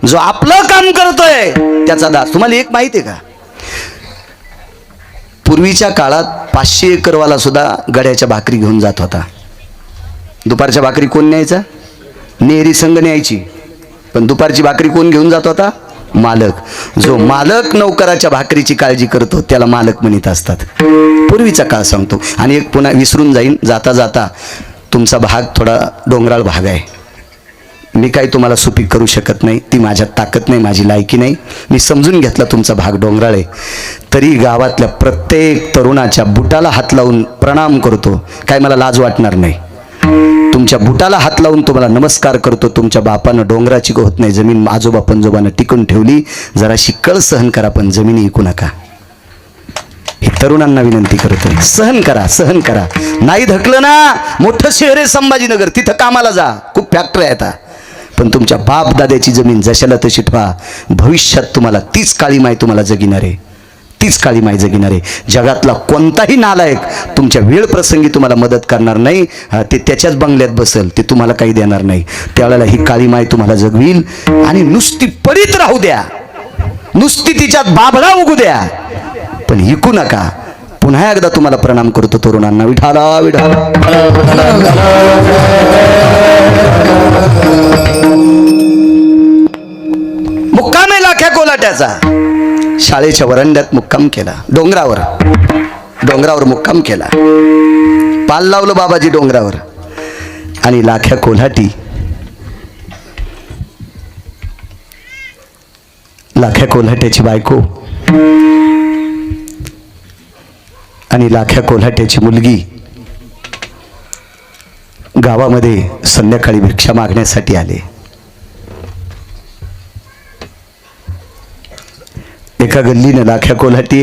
जो आपलं काम करतोय त्याचा दास. तुम्हाला एक माहिती आहे का, पूर्वीच्या काळात 500 एकरवाला सुद्धा गड्याच्या भाकरी घेऊन जात होता. दुपारच्या भाकरी कोण न्यायचा? नेहरी संघ न्यायची. पण दुपारची भाकरी कोण घेऊन जात होता? मालक. जो मालक नौकराच्या भाकरीची काळजी करतो त्याला मालक म्हणत असतात. पूर्वीचा काळ सांगतो. आणि एक पुन्हा विसरून जाईन जाता जाता, तुमचा भाग थोडा डोंगराळ भाग आहे. मी काही तुम्हाला सुपीक करू शकत नाही, ती माझ्यात ताकद नाही, माझी लायकी नाही. मी समजून घेतला तुमचा भाग डोंगराळ आहे, तरी गावातल्या प्रत्येक तरुणाच्या बुटाला हात लावून प्रणाम करतो. काय मला लाज वाटणार नाही. तुमच्या बुटाला हात लावून तुम्हाला नमस्कार करतो. तुमच्या बापानं डोंगराची होत नाही जमीन आजोबा पंजोबानं टिकून ठेवली. जरा शिकळ सहन करा, पण जमिनी ऐकू नका. हे तरुणांना विनंती करतोय, सहन करा, सहन करा. नाही धकलं ना, मोठं शहर आहे संभाजीनगर, तिथं कामाला जा, खूप फॅक्टरी आहेत. पण तुमच्या बाप दाद्याची जमीन जशाला तशी ठेवा. भविष्यात तुम्हाला तीच काळी माय तुम्हाला जगिणार आहे, तीच काळी माय जगिणार आहे. जगातला कोणताही नालायक तुमच्या वेळ प्रसंगी तुम्हाला मदत करणार नाही. ते त्याच्याच बंगल्यात बसेल, ते तुम्हाला काही देणार नाही. त्यावेळेला ही काळी माय तुम्हाला जगवील. आणि नुसती पडीत राहू द्या, नुसती तिच्यात बाबळा उगू द्या, पण हिकू नका. पुन्हा एकदा तुम्हाला प्रणाम करतो तरुणांना. विठाला विठाला. मुक्काम आहे लाख्या कोल्हाट्याचा. शाळेच्या वरांड्यात मुक्काम केला, डोंगरावर मुक्काम केला. पाल लावलं बाबाजी डोंगरावर. आणि लाख्या कोल्हाटी, लाख्या कोल्हाट्याची बायको आणि लाख्या कोल्हाट्याची मुलगी गावामध्ये संध्याकाळी भिक्षा मागण्यासाठी आले. एका गल्लीनं लाख्या कोल्हाटी,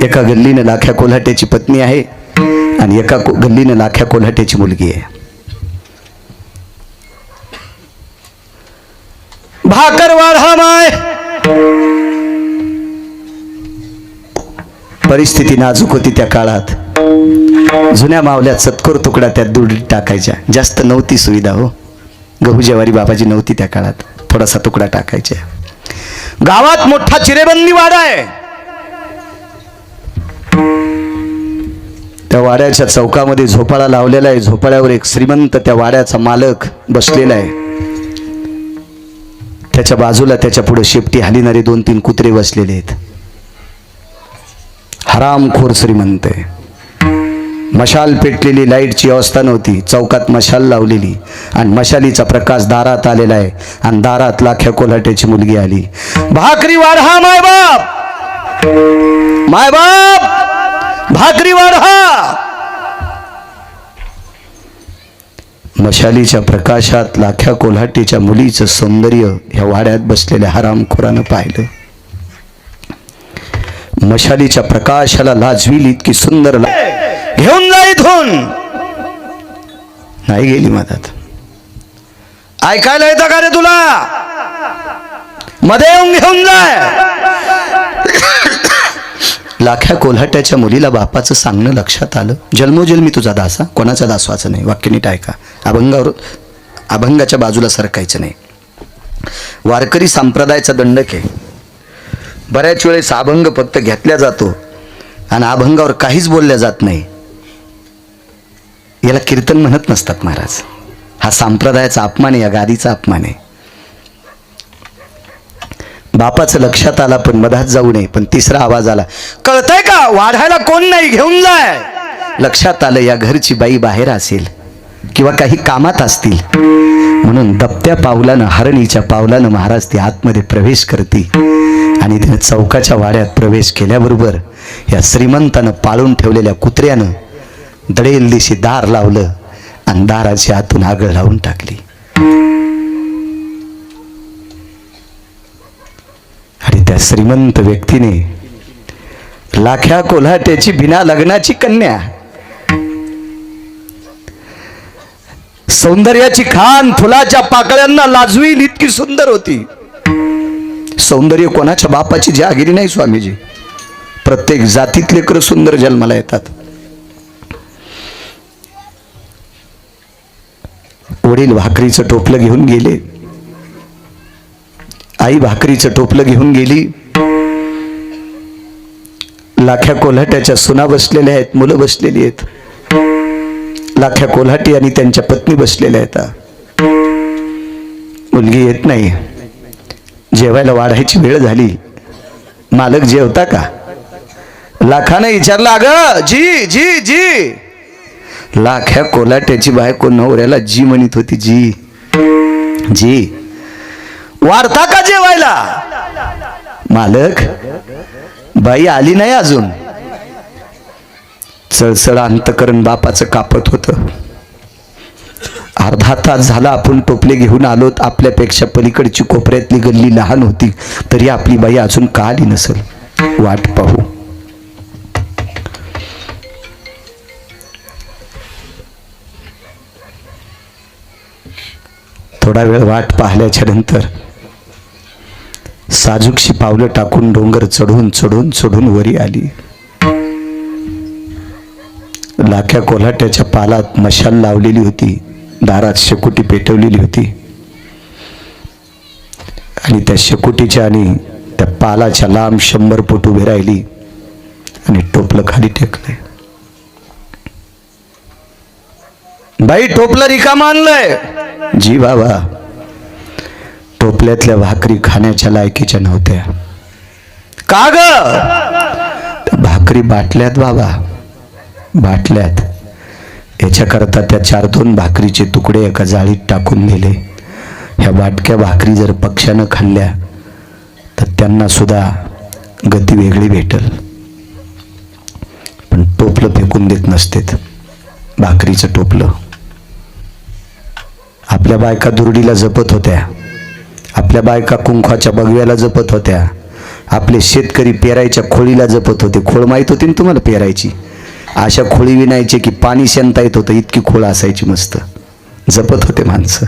एका गल्लीनं लाख्या कोल्हाट्याची पत्नी आहे आणि एका गल्लीनं लाख्या कोल्हाट्याची मुलगी आहे. भाकर वाढा माय. परिस्थिती नाजूक होती त्या काळात. जुन्या मावल्यात सत्कोर तुकडा त्यात दूध टाकायच्या. जास्त नव्हती सुविधा हो, गहू ज्वारी बाबाजी नव्हती त्या काळात. थोडासा तुकडा टाकायचा. गावात मोठा चिरेबंदी वाडा आहे. त्या वाड्याच्या चौकामध्ये झोपाळा लावलेला आहे. झोपाळ्यावर एक श्रीमंत त्या वाड्याचा मालक बसलेला आहे. त्याच्या बाजूला त्याच्या पुढे शेपटी हालिणारे 2-3 कुत्रे बसलेले आहेत. हरामखोर श्रीमंत आहे. मशाल पेटलेली, लाईटची व्यवस्था नव्हती. चौकात मशाल लावलेली आणि मशालीचा प्रकाश दारात आलेला आहे. आणि दारात लाख्या कोल्हाट्याची मुलगी आली. भाकरी वाढा मायबाप, मायबाप भाकरी वाढा. मशालीच्या प्रकाशात लाख्या कोल्हाटीच्या मुलीचं सौंदर्य ह्या वाड्यात बसलेल्या हरामखोरानं पाहिलं. मशालीच्या प्रकाशाला लाजवील इतकी सुंदर, घेऊन जा इथून. नाही गेली मधात. ऐकायला येतं का रे तुला? मध्ये येऊन घेऊन जाय. लाख्या कोल्हाट्याच्या मुलीला बापाचं सांगणं लक्षात आलं. जन्मोजन्मी तुझा दासा, कोणाचा दास व्हायचं नाही. वाक्य नीट ऐका. अभंगाच्या बाजूला सरकायचं नाही. वारकरी संप्रदायाचा दंडक आहे. बऱ्याच वेळेस अभंग फक्त घेतला जातो आणि अभंगावर काहीच बोलल्या जात नाही. याला कीर्तन म्हणत नसतात महाराज. हा संप्रदायाचा अपमान आहे, या गादीचा अपमान आहे. बापाचं लक्षात आला पण मधात जाऊ नये. पण तिसरा आवाज आला, कळतंय का? वाढायला कोण नाही, घेऊन जाय. लक्षात आलं या घरची बाई बाहेर असेल किंवा काही कामात असतील. म्हणून दबत्या पावलानं, हरणीच्या पावलानं महाराज ती आतमध्ये प्रवेश करते. आणि तिने चौकाच्या वाड्यात प्रवेश केल्याबरोबर या श्रीमंतानं पाळून ठेवलेल्या कुत्र्यानं दडेल दिशी दार लावलं आणि दाराची आतून आग लावून टाकली. आणि त्या श्रीमंत व्यक्तीने लाख्या कोल्हाट्याची बिना लग्नाची कन्या, सौंदर्याची खान फुलाच्या पाकळ्यांना लाजवील इतकी सुंदर होती. सौंदर्य कोणाच्या बापाची जहागिरी नाही स्वामीजी. प्रत्येक जातीत लेकरं सुंदर जन्माला येतात. वडील भाकरीचं टोपलं घेऊन गेले. आई भाकरीचं टोपलं घेऊन गेली. लाख्या कोल्हाट्याच्या सुना बसलेल्या आहेत, मुलं बसलेली आहेत. लाख्या कोल्हाटी आणि त्यांच्या पत्नी बसलेल्या आहेत. मुलगी येत नाही. जेवायला वाढायची वेळ झाली. मालक जेवता का? लाखाने विचारलं, अगं जी जी जी. लाख्या कोल्हाट्याची बायको नवऱ्याला जी म्हणत होती. जी जी. वाढता का जेवायला? मालक, बाई आली नाही अजून. चळचळ अंतकरण बापाचं कापत होतं. अर्धा तास झाला आपण टोपले घेऊन आलोत. आपल्यापेक्षा पलीकडची कोपऱ्यातली गल्ली लहान होती, तरी आपली बाई अजून का आली नसेल? वाट पाहू. थोडा वेळ वाट पाहिल्याच्या नंतर साजूकशी पावलं टाकून डोंगर चढून चढून चढून वरी आली. लाख्या कोल्हाट्याच्या पालात मशाल लावलेली होती. दारात शेकोटी पेटवलेली होती आणि त्या शेकोटीच्या आणि त्या पालाच्या लांब 100 फूट उभी राहिली आणि टोपलं खाली टेकलंय. बाई, टोपलं रिकामं आणलंय. जी बाबा. टोपल्यातल्या भाकरी खाण्याच्या लायकीच्या नव्हत्या. का ग? भाकरी बाटल्यात बाबा, बाटल्यात. याच्याकरता त्या 4-2 भाकरीचे तुकडे एका जाळीत टाकून दिले. ह्या बाटक्या भाकरी जर पक्ष्यानं खाल्ल्या तर त्यांना सुद्धा गती वेगळी भेटल. पण टोपलं फेकून देत नसतेत. भाकरीचं टोपलं. आपल्या बायका दुरडीला जपत होत्या. आपल्या बायका कुंकवाच्या बगव्याला जपत होत्या. आपले शेतकरी पेरायच्या खोळीला जपत होते. खोळ माहित होती ना तुम्हाला पेरायची? अशा खोळी विणायचे की पाणी शेणता येत होतं, इतकी खोळ असायची. मस्त जपत होते माणसं.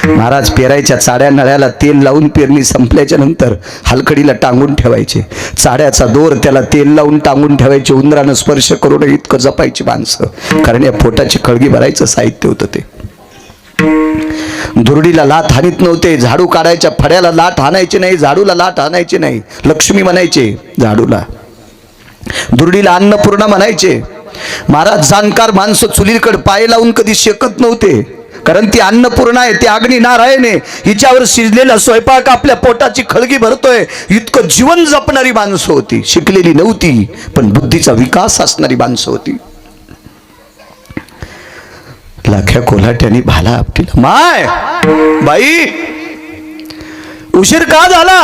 महाराज पेरायच्या चाड्या नळ्याला तेल लावून पेरणी संपल्याच्या नंतर हलकडीला टांगून ठेवायचे. चाड्याचा दोर त्याला तेल लावून टांगून ठेवायचे. उंदरानं स्पर्श करू नये इतकं जपायची माणसं, कारण या पोटाची खळगी भरायचं साहित्य होतं ते. दुरडीला लाथ हानीत नव्हते. झाडू काढायच्या फड्याला लाथ हाणायची नाही, झाडूला लाथ हाणायची नाही. लक्ष्मी म्हणायचे झाडूला. दुरडीला अन्नपूर्णा म्हणायचे. महाराज, जाणकार माणसं चुलीकडे पाय लावून कधी शेकत नव्हते, कारण ती अन्नपूर्णा आहे, ती अग्नी नारायण आहे. हिच्यावर शिजलेला स्वयंपाक आपल्या पोटाची खळगी भरतोय, इतकं जीवन जपणारी माणसं होती. शिकलेली नव्हती, पण बुद्धीचा विकास असणारी माणसं होती. लाख्या कोल्हाट्याने भाला आपटीला. माय बाई, उशीर का झाला?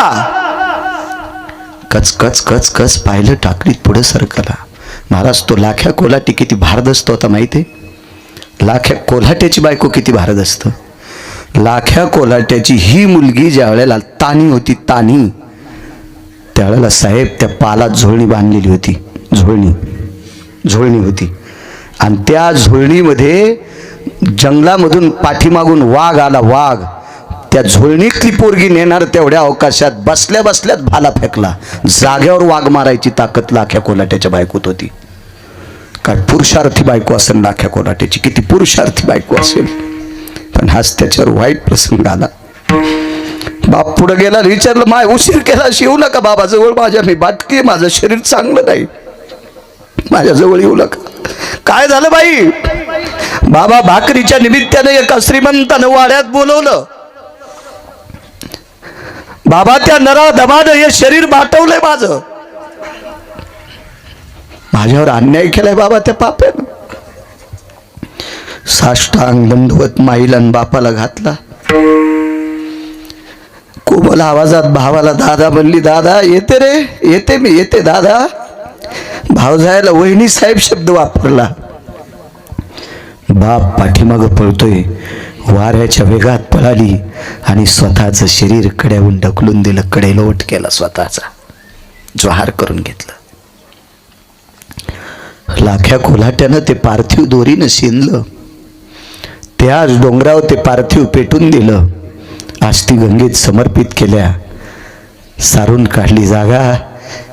कच कच कच कच पाहिलं टाकडीत पुढे सरकला. महाराज, तो लाख्या कोल्हाटी किती भारदस्त होता माहिती आहे? लाख्या कोल्हाट्याची बायको किती भारदस्त. लाख्या कोल्हाट्याची ही मुलगी ज्या वेळेला तानी होती, तानी, त्यावेळेला साहेब त्या पालात झोळणी बांधलेली होती. झोळणी होती आणि त्या झोळणीमध्ये जंगलामधून पाठीमागून वाघ आला. वाघ त्या झोळणीतली पोरगी नेणार तेवढ्या अवकाशात बसल्या बसल्यात भाला फेकला. जाग्यावर वाघ मारायची ताकद लाख्या कोल्हाट्याच्या बायकोत होती. काय पुरुषार्थी बायको असेल लाख्या कोल्हाट्याची, किती पुरुषार्थी बायको असेल. पण हाच त्याच्यावर वाईट प्रसंग आला. बाप पुढे गेला, विचारलं, माय उशीर केला, येऊ नका बाबा जवळ माझ्या, मी बाटकी, माझं शरीर चांगलं नाही, माझ्या जवळ येऊ नका. काय झालं बाई? बाबा, भाकरीच्या निमित्ताने एका श्रीमंतानं वाड्यात बोलवलं. बाबा, त्या नरा दमानं हे शरीर बाटवलंय माझं, माझ्यावर अन्याय केलाय बाबा त्या पाप्यानं. साष्टांग दंडवत माईला बापाला घातला. कोमल आवाजात भावाला दादा म्हणली. दादा येते रे, येते, मी येते दादा. भावजायला वहिनी साहेब शब्द वापरला. बाप पाठीमाग पळतोय, वाऱ्याच्या वेगात पळाली आणि स्वतःचं शरीर कड्याहून ढकलून दिलं. कडेलोट केला स्वतःचा, ज्वाहार करून घेतलं. लाख्या कोल्हाट्यानं ते पार्थिव दोरीनं शिनलं. त्याच डोंगरावर ते पार्थिव पेटून दिलं. आष्टी गंगेत समर्पित केल्या. सारून काढली जागा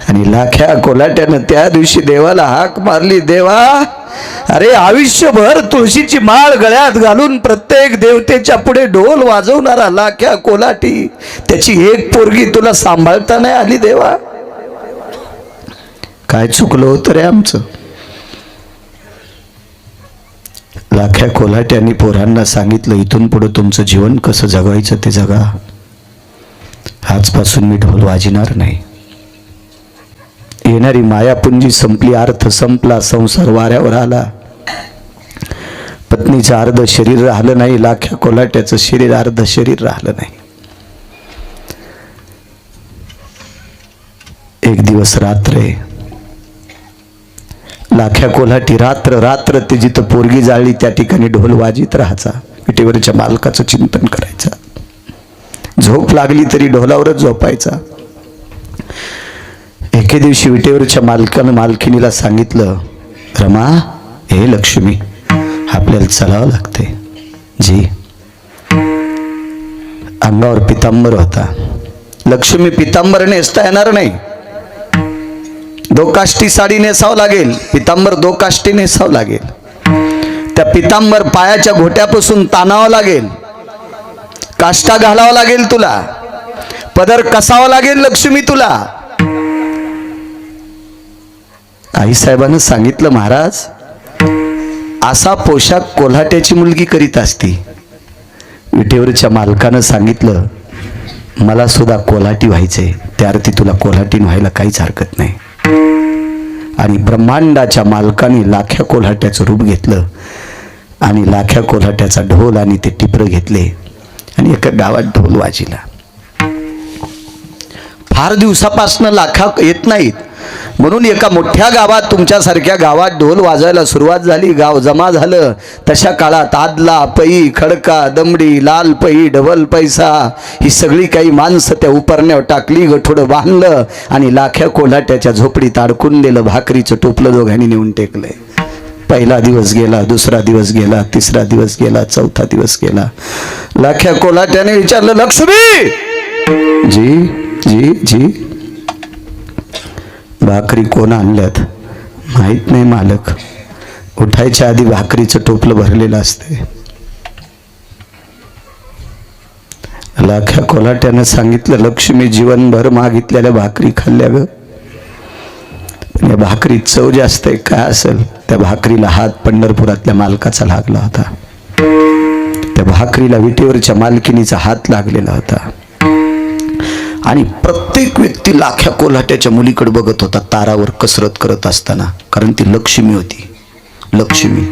आणि लाख्या कोलाट्यानं त्या दिवशी देवाला हाक मारली, देवा अरे आयुष्यभर तुळशीची माळ गळ्यात घालून प्रत्येक देवतेच्या पुढे ढोल वाजवणारा लाख्या कोलाटी, त्याची एक पोरगी तुला सांभाळता नाही आली देवा. काय चुकलं होतं रे आमचं. लाख्या कोलाट्यांनी पोरांना सांगितलं, इथून पुढे तुमचं जीवन कसं जगायचं ते जगा. आजपासून मी ढोल वाजणार नाही. येणारी मायापुंजी संपली, अर्थ संपला, संसार वाऱ्यावर आला. पत्नीचं अर्ध शरीर राहिलं नाही, लाख्या कोलाट्याचं शरीर अर्ध शरीर राहिलं नाही. एक दिवस रात्र आहे. लाख्या कोल्हाटी रात्र रात्र ते जिथं पोरगी जाळली त्या ठिकाणी ढोल वाजित राहायचा. विटेवरच्या मालकाचं चिंतन करायचा. झोप लागली तरी ढोलावरच झोपायचा. एके दिवशी विटेवरच्या मालकानं मालकिनीला सांगितलं, रमा हे लक्ष्मी आपल्याला चलावं लागते. जी अंगावर पितांबर होता. लक्ष्मी पितांबर नेसता येणार नाही, दोकाष्टी साडी नेसावं लागेल. पितांबर दोकाष्टी नेसावं लागेल. त्या पितांबर पायाच्या घोट्यापासून ताणावं लागेल. काष्टा घालावा लागेल तुला. पदर कसावा लागेल लक्ष्मी तुला. आईसाहेबांनी सांगितलं, महाराज असा पोशाख कोल्हाट्याची मुलगी करीत असती. विटेवरच्या मालकानं सांगितलं, मला सुद्धा कोल्हाटी व्हायचंय, त्या अर्थी तुला कोल्हाटी व्हायला काहीच हरकत नाही. आणि ब्रह्मांडाच्या मालकाने लाख्या कोल्हाट्याचं रूप घेतलं आणि लाख्या कोल्हाट्याचा ढोल आणि ते टिपरं घेतले आणि एका गावात ढोल वाजिला. फार दिवसापासून लाखा येत नाहीत म्हणून एका मोठ्या गावात, तुमच्यासारख्या गावात ढोल वाजायला सुरुवात झाली. गाव जमा झालं. तशा काळात आदला, पई, खडका, दमडी, लाल पई, डबल पैसा ही सगळी काही माणसं त्या उपरण्यावर टाकली, गठोडं बांधलं आणि लाख्या कोल्हाट्याच्या झोपडीत अडकून दिलं. भाकरीचं टोपलं दोघांनी नेऊन टेकलंय. पहिला दिवस गेला, दुसरा दिवस गेला, तिसरा दिवस गेला, चौथा दिवस गेला. लाख्या कोल्हाट्याने विचारलं, लक्ष्मी जी जी जी भाकरी कोण आणल्यात? माहित नाही मालक. उठायच्या आधी भाकरीचं टोपलं भरलेलं असते. लाख्या कोल्हाट्यानं सांगितलं, लक्ष्मी जीवनभर मागितलेल्या भाकरी खाल्ल्या ग. या भाकरीत चव जास्त आहे. काय असेल? त्या भाकरीला हात पंढरपुरातल्या मालकाचा लागला होता. त्या भाकरीला विटेवरच्या मालकिनीचा हात लागलेला होता. आणि प्रत्येक व्यक्ती लाख्या कोल्हाट्याच्या मुलीकडे बघत होता तारावर कसरत करत असताना, कारण ती लक्ष्मी होती. लक्ष्मी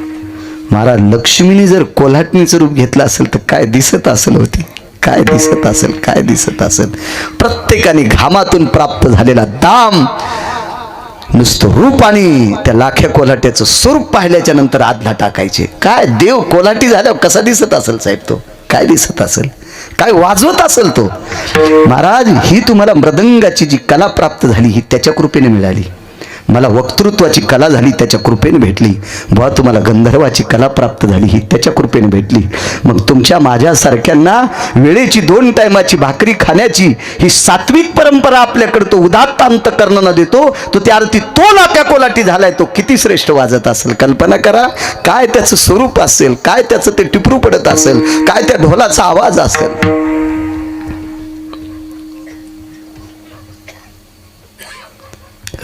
महाराज, लक्ष्मीने जर कोल्हाटणीचं रूप घेतलं असेल तर काय दिसत असेल होती, काय दिसत असेल, काय दिसत असेल. प्रत्येकाने घामातून प्राप्त झालेला दाम नुसतं रूप आणि त्या लाख्या कोल्हाट्याचं स्वरूप पाहिल्याच्या नंतर आदला टाकायचे. काय देव कोल्हाटी झाल्यावर कसा दिसत असेल साहेब तो, काय दिसत असेल, काय वाजवत असेल तो. महाराज, ही तुम्हाला मृदंगाची जी कला प्राप्त झाली ही त्याच्या कृपेने मिळाली. मला वक्तृत्वाची कला झाली त्याच्या कृपेने भेटली. बुवा तुम्हाला गंधर्वाची कला प्राप्त झाली ही त्याच्या कृपेने भेटली. मग तुमच्या माझ्यासारख्यांना वेळेची 2 टायमाची भाकरी खाण्याची ही सात्विक परंपरा आपल्याकडे तो उदात्त अंतकरणानं देतो. तो त्या अर्थी तो लाख्या कोल्हाटी झालाय. तो किती श्रेष्ठ वाजत असेल कल्पना करा. काय त्याचं स्वरूप असेल, काय त्याचं ते टिपरू पडत असेल, काय त्या ढोलाचा आवाज असेल.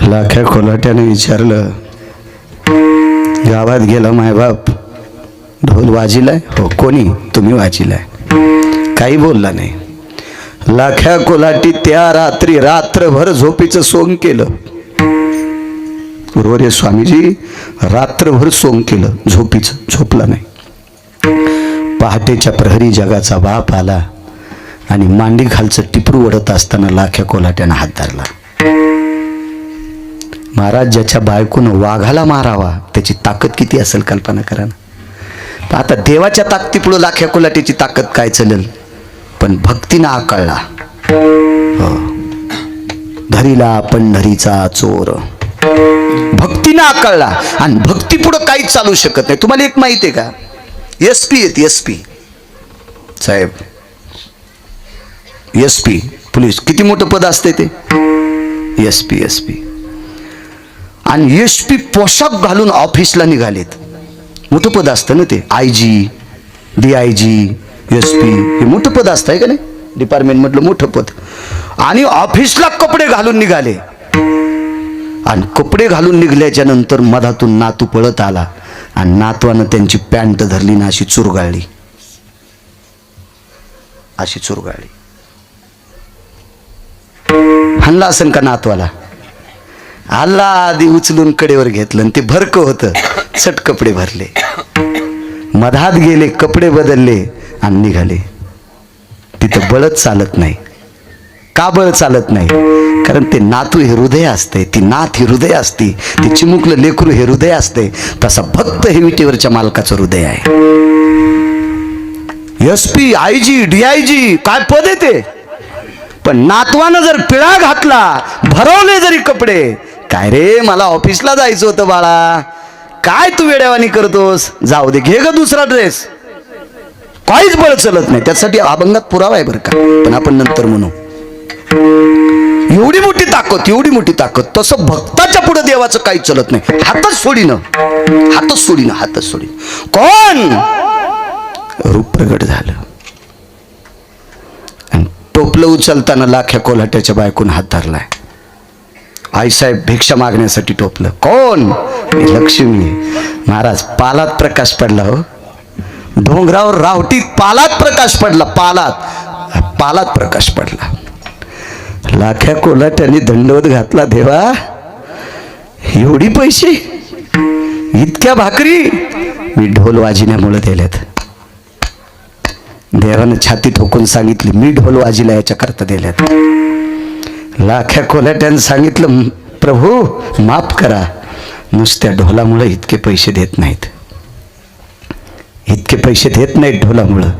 लाख्या कोल्हाट्याने विचारलं, गावात गेला मायबाप, ढोल वाजिलाय? हो. कोणी? तुम्ही वाजिलाय. काही बोलला नाही. लाख्या कोल्हाटी त्या रात्री रात्रभर झोपीचं सोंग केलं. बरोबर आहे स्वामीजी, रात्रभर सोंग केलं झोपीचं, झोपला नाही. पहाटेच्या प्रहरी जगाचा बाप आला आणि मांडी खालचं टिपरू ओढत असताना लाख्या कोल्हाट्यानं हात धरला. महाराज, ज्याच्या बायकोनं वाघाला मारावा त्याची ताकद किती असेल कल्पना करा ना. आता देवाच्या ताकदीपुढे लाख्या कोल्हाट्याची ताकद काय चलेल. पण भक्तीनं आकळला. हो. धरीला पंढरीचा चोर, भक्तीनं आकळला. आणि भक्ती पुढे काहीच चालू शकत नाही. तुम्हाला एक माहिती आहे का, SP आहेत, SP साहेब, SP पोलीस, किती मोठं पद असते ते. एसपी एसपी आणि एसपी पोशाख घालून ऑफिसला निघालेत. मोठं पद असतं ना ते, IG DIG SP हे मोठं पद असतं आहे का नाही, डिपार्टमेंट मधलं मोठं पद. आणि ऑफिसला कपडे घालून निघाले आणि कपडे घालून निघल्याच्या नंतर मधातून नातू पळत आला आणि नातवानं त्यांची पॅन्ट धरली ना अशी चुरगाळली, अशी चुरगाळली. हाणला असेल का नातवाला? आला आधी उचलून कडेवर घेतलं आणि ते भरक होतं, चट कपडे भरले, मधात गेले, कपडे बदलले आणि निघाले. तिथं बळच चालत नाही. का बळ चालत नाही? कारण ते नातू हे हृदय असते, ती नात ही हृदय असते, ती चिमुकलं लेकरू हे हृदय असते. तसा भक्त हे विटेवरच्या मालकाचं हृदय आहे. SP IG DIG काय पद आहे ते, पण नातवानं जर पिळा घातला, भरवले जरी कपडे, काय रे मला ऑफिसला जायचं होतं बाळा, काय तू वेड्यावानी करतोस, जाऊ दे घे ग दुसरा ड्रेस, काहीच बळ चलत नाही. त्यासाठी अभंगात पुरावा आहे बरं का, पण आपण नंतर म्हणू. एवढी मोठी ताकद, एवढी मोठी ताकद. तसं भक्ताच्या पुढे देवाचं काही चलत नाही. हातच सोडीनं, हातच सोडीनं, हातच सोडीनं. कोण? रूप प्रगट झालं आणि टोपलं उचलताना लाख्या कोल्हाट्याच्या बायकून हात धरलाय. आईसाहेब भिक्षा मागण्यासाठी टोपलं. कोण? लक्ष्मी. महाराज पालात प्रकाश पडला हो, डोंगरावर रावटीत पालात प्रकाश पडला, पालात प्रकाश पडला. लाख्या कोल्हाट्याने दंडवत घातला, देवा एवढी पैसे, इतक्या भाकरी मी ढोल वाजिण्यामुळे दिल्यात. देवानं छाती ठोकून सांगितली, मी ढोल वाजिला याच्याकरता दिल्यात. लाख्या कोल्हाट्यानं सांगितलं, प्रभू माफ करा, नुसत्या ढोलामुळे इतके पैसे देत नाहीत, इतके पैसे देत नाहीत ढोलामुळं.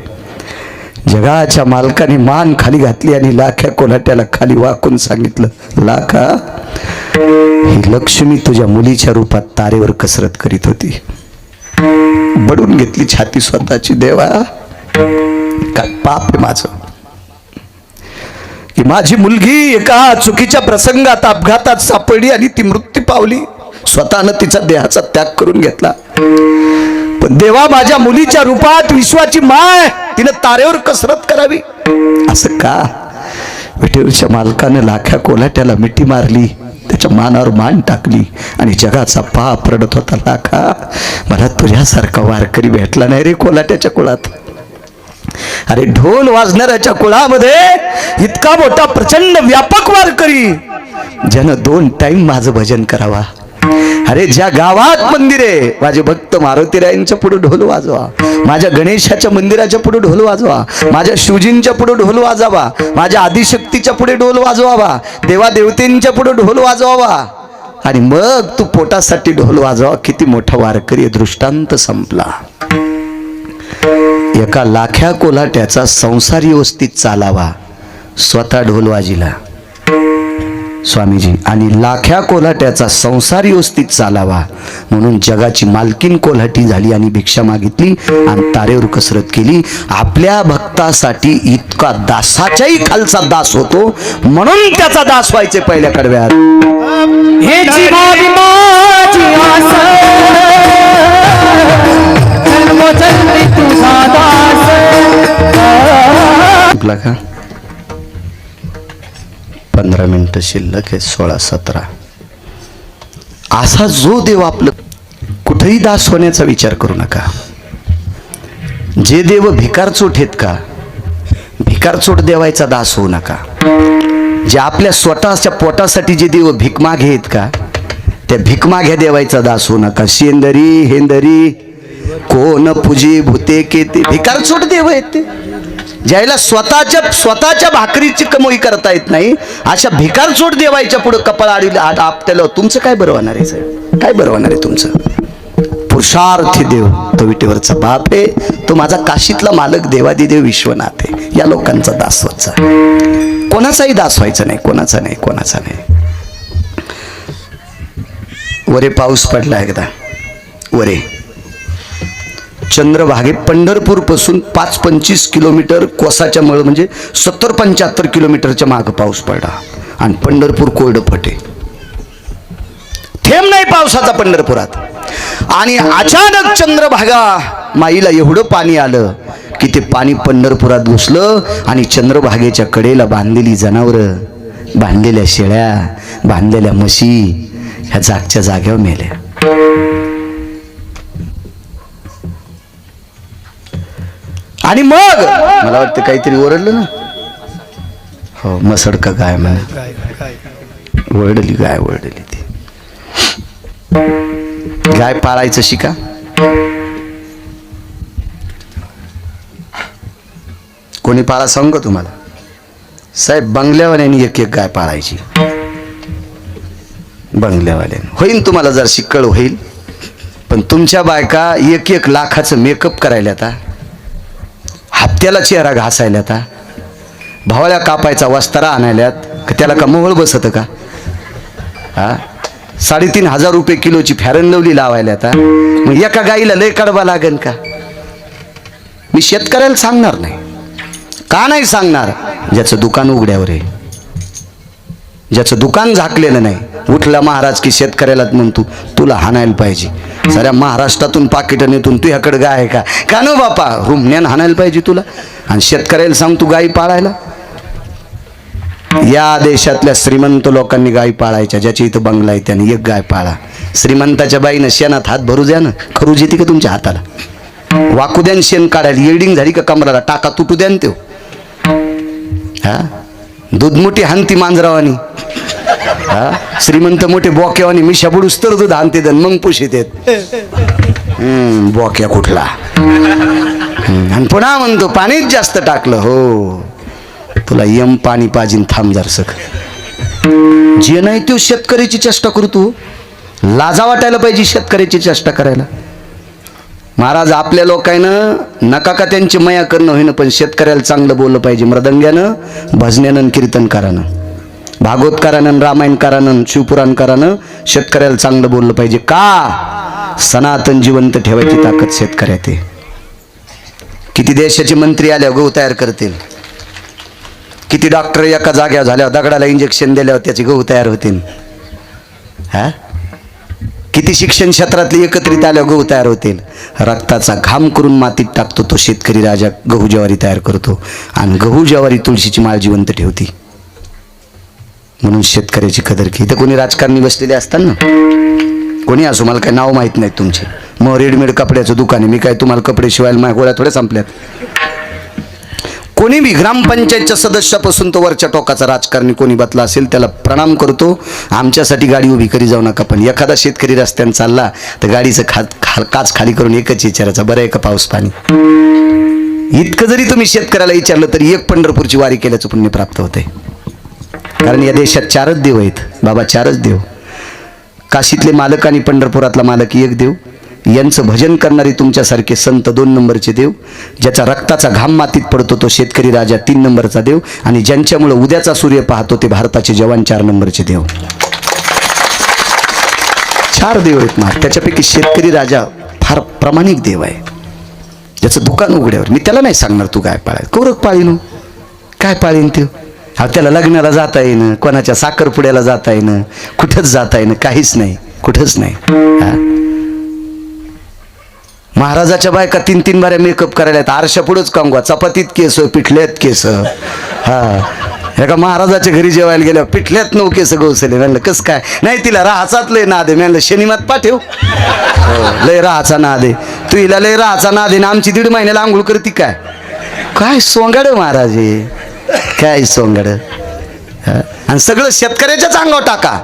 जगाच्या मालकाने मान खाली घातली आणि लाख्या कोल्हाट्याला खाली वाकून सांगितलं, लाखा ही लक्ष्मी तुझ्या मुलीच्या रूपात तारेवर कसरत करीत होती. बडून घेतली छाती स्वतःची. देवा काय पाप आहे माझं की माझी मुलगी एका चुकीच्या प्रसंगात अपघातात सापडली आणि ती मृत्यू पावली. स्वतःनं तिचा देहाचा त्याग करून घेतला. पण देवा माझ्या मुलीच्या रूपात विश्वाची माय तिनं तारेवर कसरत करावी असं का? विठेवरच्या मालकानं लाख्या कोल्हाट्याला मिठी मारली, त्याच्या मानावर मान टाकली आणि जगाचा पाप रडत होता, लाखा मला तुझ्यासारखा वारकरी भेटला नाही रे कोल्हाट्याच्या कुळात. अरे ढोल वाजणाऱ्याच्या कुळामध्ये इतका मोठा प्रचंड व्यापक वारकरी, ज्यानं 2 टाइम माझं भजन करावा. अरे ज्या गावात मंदिर आहे, माझे भक्त मारुतीरायांच्या पुढे ढोल वाजवा, माझ्या गणेशाच्या मंदिराच्या पुढे ढोल वाजवा, माझ्या शिवजींच्या पुढे ढोल वाजवा, माझ्या आदिशक्तीच्या पुढे ढोल वाजवावा, देवा देवतेंच्या पुढे ढोल वाजवावा आणि मग तू पोटासाठी ढोल वाजवा. किती मोठा वारकरी. दृष्टांत संपला. एका लाख्या कोल्हाट्याचा संसार व्यवस्थित चालावा, स्वतः ढोल वाजिला स्वामीजी, आणि लाख्या कोल्हाट्याचा संसार व्यवस्थित चालावा म्हणून जगाची मालकीन कोल्हाटी झाली आणि भिक्षा मागितली आणि तारेवर कसरत केली. आपल्या भक्तासाठी इतका दासाच्याही खालचा दास होतो म्हणून त्याचा दास व्हायचे पहिल्या कडव्यात. का 15 मिनिटं शिल्लक आहे, 16-17. असा जो देव आपलं कुठेही दास होण्याचा विचार करू नका. जे देव भिकारचोट आहेत का, भिकारचोट देवायचा दास होऊ नका. जे आपल्या स्वतःच्या पोटासाठी जे देव भिकमागे आहेत का, त्या भिकमाग्या देवायचा दास होऊ नका. शेंदरी हेंदरी कोण पूजे भूते के, ते भिकारचोट देव आहेत. ते ज्याला स्वतःच्या भाकरीची कमाई करता येत नाही, अशा भिकारचोट देवायच्या पुढे कपाळ आपल्याला तुमचं काय बरं होणार आहे? काय बरं होणार आहे तुमचं? पुरुषार्थी देव तो विटेवरचा बाप आहे, तो माझा काशीतला मालक देवादिदेव विश्वनाथ आहे. या लोकांचा दास व्हायचा, कोणाचाही दास व्हायचा नाही, कोणाचा नाही, कोणाचा नाही. वरे पाऊस पडला एकदा, वरे चंद्रभागे पंढरपूर पासून 5-25 किलोमीटर कोसाच्या मळ म्हणजे 70-75 किलोमीटरच्या मागे पाऊस पडला. आणि पंढरपूर कोरडं फटे, थेंब नाही पावसाचा पंढरपुरात. आणि अचानक चंद्रभागा माईला एवढं पाणी आलं की ते पाणी पंढरपुरात घुसलं आणि चंद्रभागेच्या कडेला बांधलेली जनावरं, बांधलेल्या शेळ्या, बांधलेल्या म्हशी ह्या जागच्या जाग्यावर मेल्या. आणि मग मला वाटतं काहीतरी ओरडलं ना, हो मसड का गाय म्हणा, ओरडली गाय, ओरडली ती गाय पाळायचं शिका. कोणी पाळा सांगू तुम्हाला साहेब, बंगल्यावाल्याने एक एक गाय पाळायची, बंगल्यावाल्याने होईल तुम्हाला जर शिक्कळ होईल. पण तुमच्या बायका एक एक लाखाचं मेकअप करायला आता, हप्त्याला चेहरा घासायला आता, भावाला कापायचा वस्तारा आणायल्यात, त्याला का मोहळ बसत का? हा 3,500 रुपये किलोची फॅरन लवली लावायला आता. मग एका गाईला लय कडवा लागेल का? मी शेतकऱ्याला सांगणार नाही. का नाही सांगणार? ज्याचं दुकान उघड्यावर आहे, ज्याचं दुकान झाकलेलं नाही. उठला महाराज की शेतकऱ्यालाच म्हणतो तुला हाणायला पाहिजे. साऱ्या महाराष्ट्रातून पाकिटं नेतून तुझ्याकडे गाय आहे का नो बापा, रुमण्यान हाणायला पाहिजे तुला. आणि शेतकऱ्याला सांग तू गाई पाळायला. या देशातल्या श्रीमंत लोकांनी गाय पाळायच्या. ज्याच्या इथं बंगला आहे त्याने एक गाय पाळा. श्रीमंताच्या बाईनं शेणात हात भरू द्या ना, खरूज येते का तुमच्या हाताला? वाकू द्या शेण काढायला, येडिंग झाली का कमराला, टाका तुटू द्या ना. हा दूध मोठी हानती मांजरावानी, हा श्रीमंत मोठे बोक्यावानी मिशा बुडूस तर दूध हानते दन मग पुशीत येत. बोक्या कुठला. आणि पुन्हा म्हणतो पाणीच जास्त टाकलं. हो तुला यम पाणी पाजीन, थांब जरसक. जे नाही तो शेतकऱ्याची चेष्टा करतो. लाजा वाटायला पाहिजे शेतकऱ्याची चेष्टा करायला. महाराज आपल्या लोकांनं नका का त्यांची मया करणं होईना, पण शेतकऱ्याला चांगलं बोललं पाहिजे. मृदंग्यानं, भजन्यानं, कीर्तनकारानं, भागवतकारानं, रामायणकारानं, शिवपुराणकारानं शेतकऱ्याला चांगलं बोललं पाहिजे. का? सनातन जिवंत ठेवायची ताकद शेतकऱ्यात आहे. किती देशाचे मंत्री आल्यावर गहू तयार करतील, किती डॉक्टर एका जाग्यावर झाल्यावर दगडाला इंजेक्शन दिल्यावर त्याचे गहू तयार होतील. हा किती शिक्षण क्षेत्रातले एकत्रित आल्यावर गहू तयार होतील. रक्ताचा घाम करून मातीत टाकतो तो शेतकरी राजा, गहू ज्वारी तयार करतो. आणि गहू ज्वारी तुळशीची माळ जिवंत ठेवती. म्हणून शेतकऱ्याची कदर की. इथं कोणी राजकारणी बसलेले असतात ना, कोणी असो, मला काय नाव माहीत नाही तुमचे. मग रेडीमेड कपड्याचं दुकान आहे, मी काय तुम्हाला कपडे शिवायला माझ्या गोळ्या थोड्या संपल्यात. कोणी बी ग्रामपंचायतच्या सदस्यापासून तो वरच्या टोकाचा राजकारणी कोणी बसला असेल त्याला प्रणाम करतो. आमच्यासाठी गाडी उभी करी जाऊ नका. पण एखादा शेतकरी रस्त्याने चालला तर गाडीचं काच खाली करून एकच विचारायचा, बरं आहे का पाऊस पाणी. इतकं जरी तुम्ही शेतकऱ्याला विचारलं तरी एक पंढरपूरची वारी केल्याचं पुण्य प्राप्त होते. कारण या देशात 4च देव आहेत बाबा, 4च देव. काशीतले मालक आणि पंढरपुरातला मालक एक देव. यांचं भजन करणारे तुमच्यासारखे संत 2 नंबरचे देव. ज्याचा रक्ताचा घाम मातीत पडतो तो शेतकरी राजा 3 नंबरचा देव. आणि ज्यांच्यामुळे उद्याचा सूर्य पाहतो ते भारताचे जवान 4 नंबरचे देव. 4 देव आहेत ना. त्याच्यापैकी शेतकरी राजा फार प्रामाणिक देव आहे, ज्याचं दुकान उघड्यावर. मी त्याला नाही सांगणार तू काय पाळाय, कौरक पाळीन काय पाळीन ते. हा त्याला लग्नाला जाता येईन, कोणाच्या साखरपुड्याला जाता येईन, कुठंच जाता येईन, काहीच नाही, कुठंच नाही. हा महाराजाच्या बायका 3-3 बाऱ्या मेकअप करायला आहेत. आरशा पुढंच कांगवा, चपातीत केस, पिठल्यात केस. हा एका महाराजाच्या घरी जेवायला गेल्यावर पिठल्यात 9 केस गवसले. म्हणलं कसं काय? नाही तिला राहाचाच लय नाद आहे. म्हणलं शनिमात पाठव. लय राहाचा नाद आहे. तू हिला लय राहाचा नाद आहे ना, आमची 1.5 महिन्याला आंघोळ करती काय? काय सोंगाड महाराज आहे, काय सोंगाड. आणि सगळं शेतकऱ्याच्याच अंगावर टाका.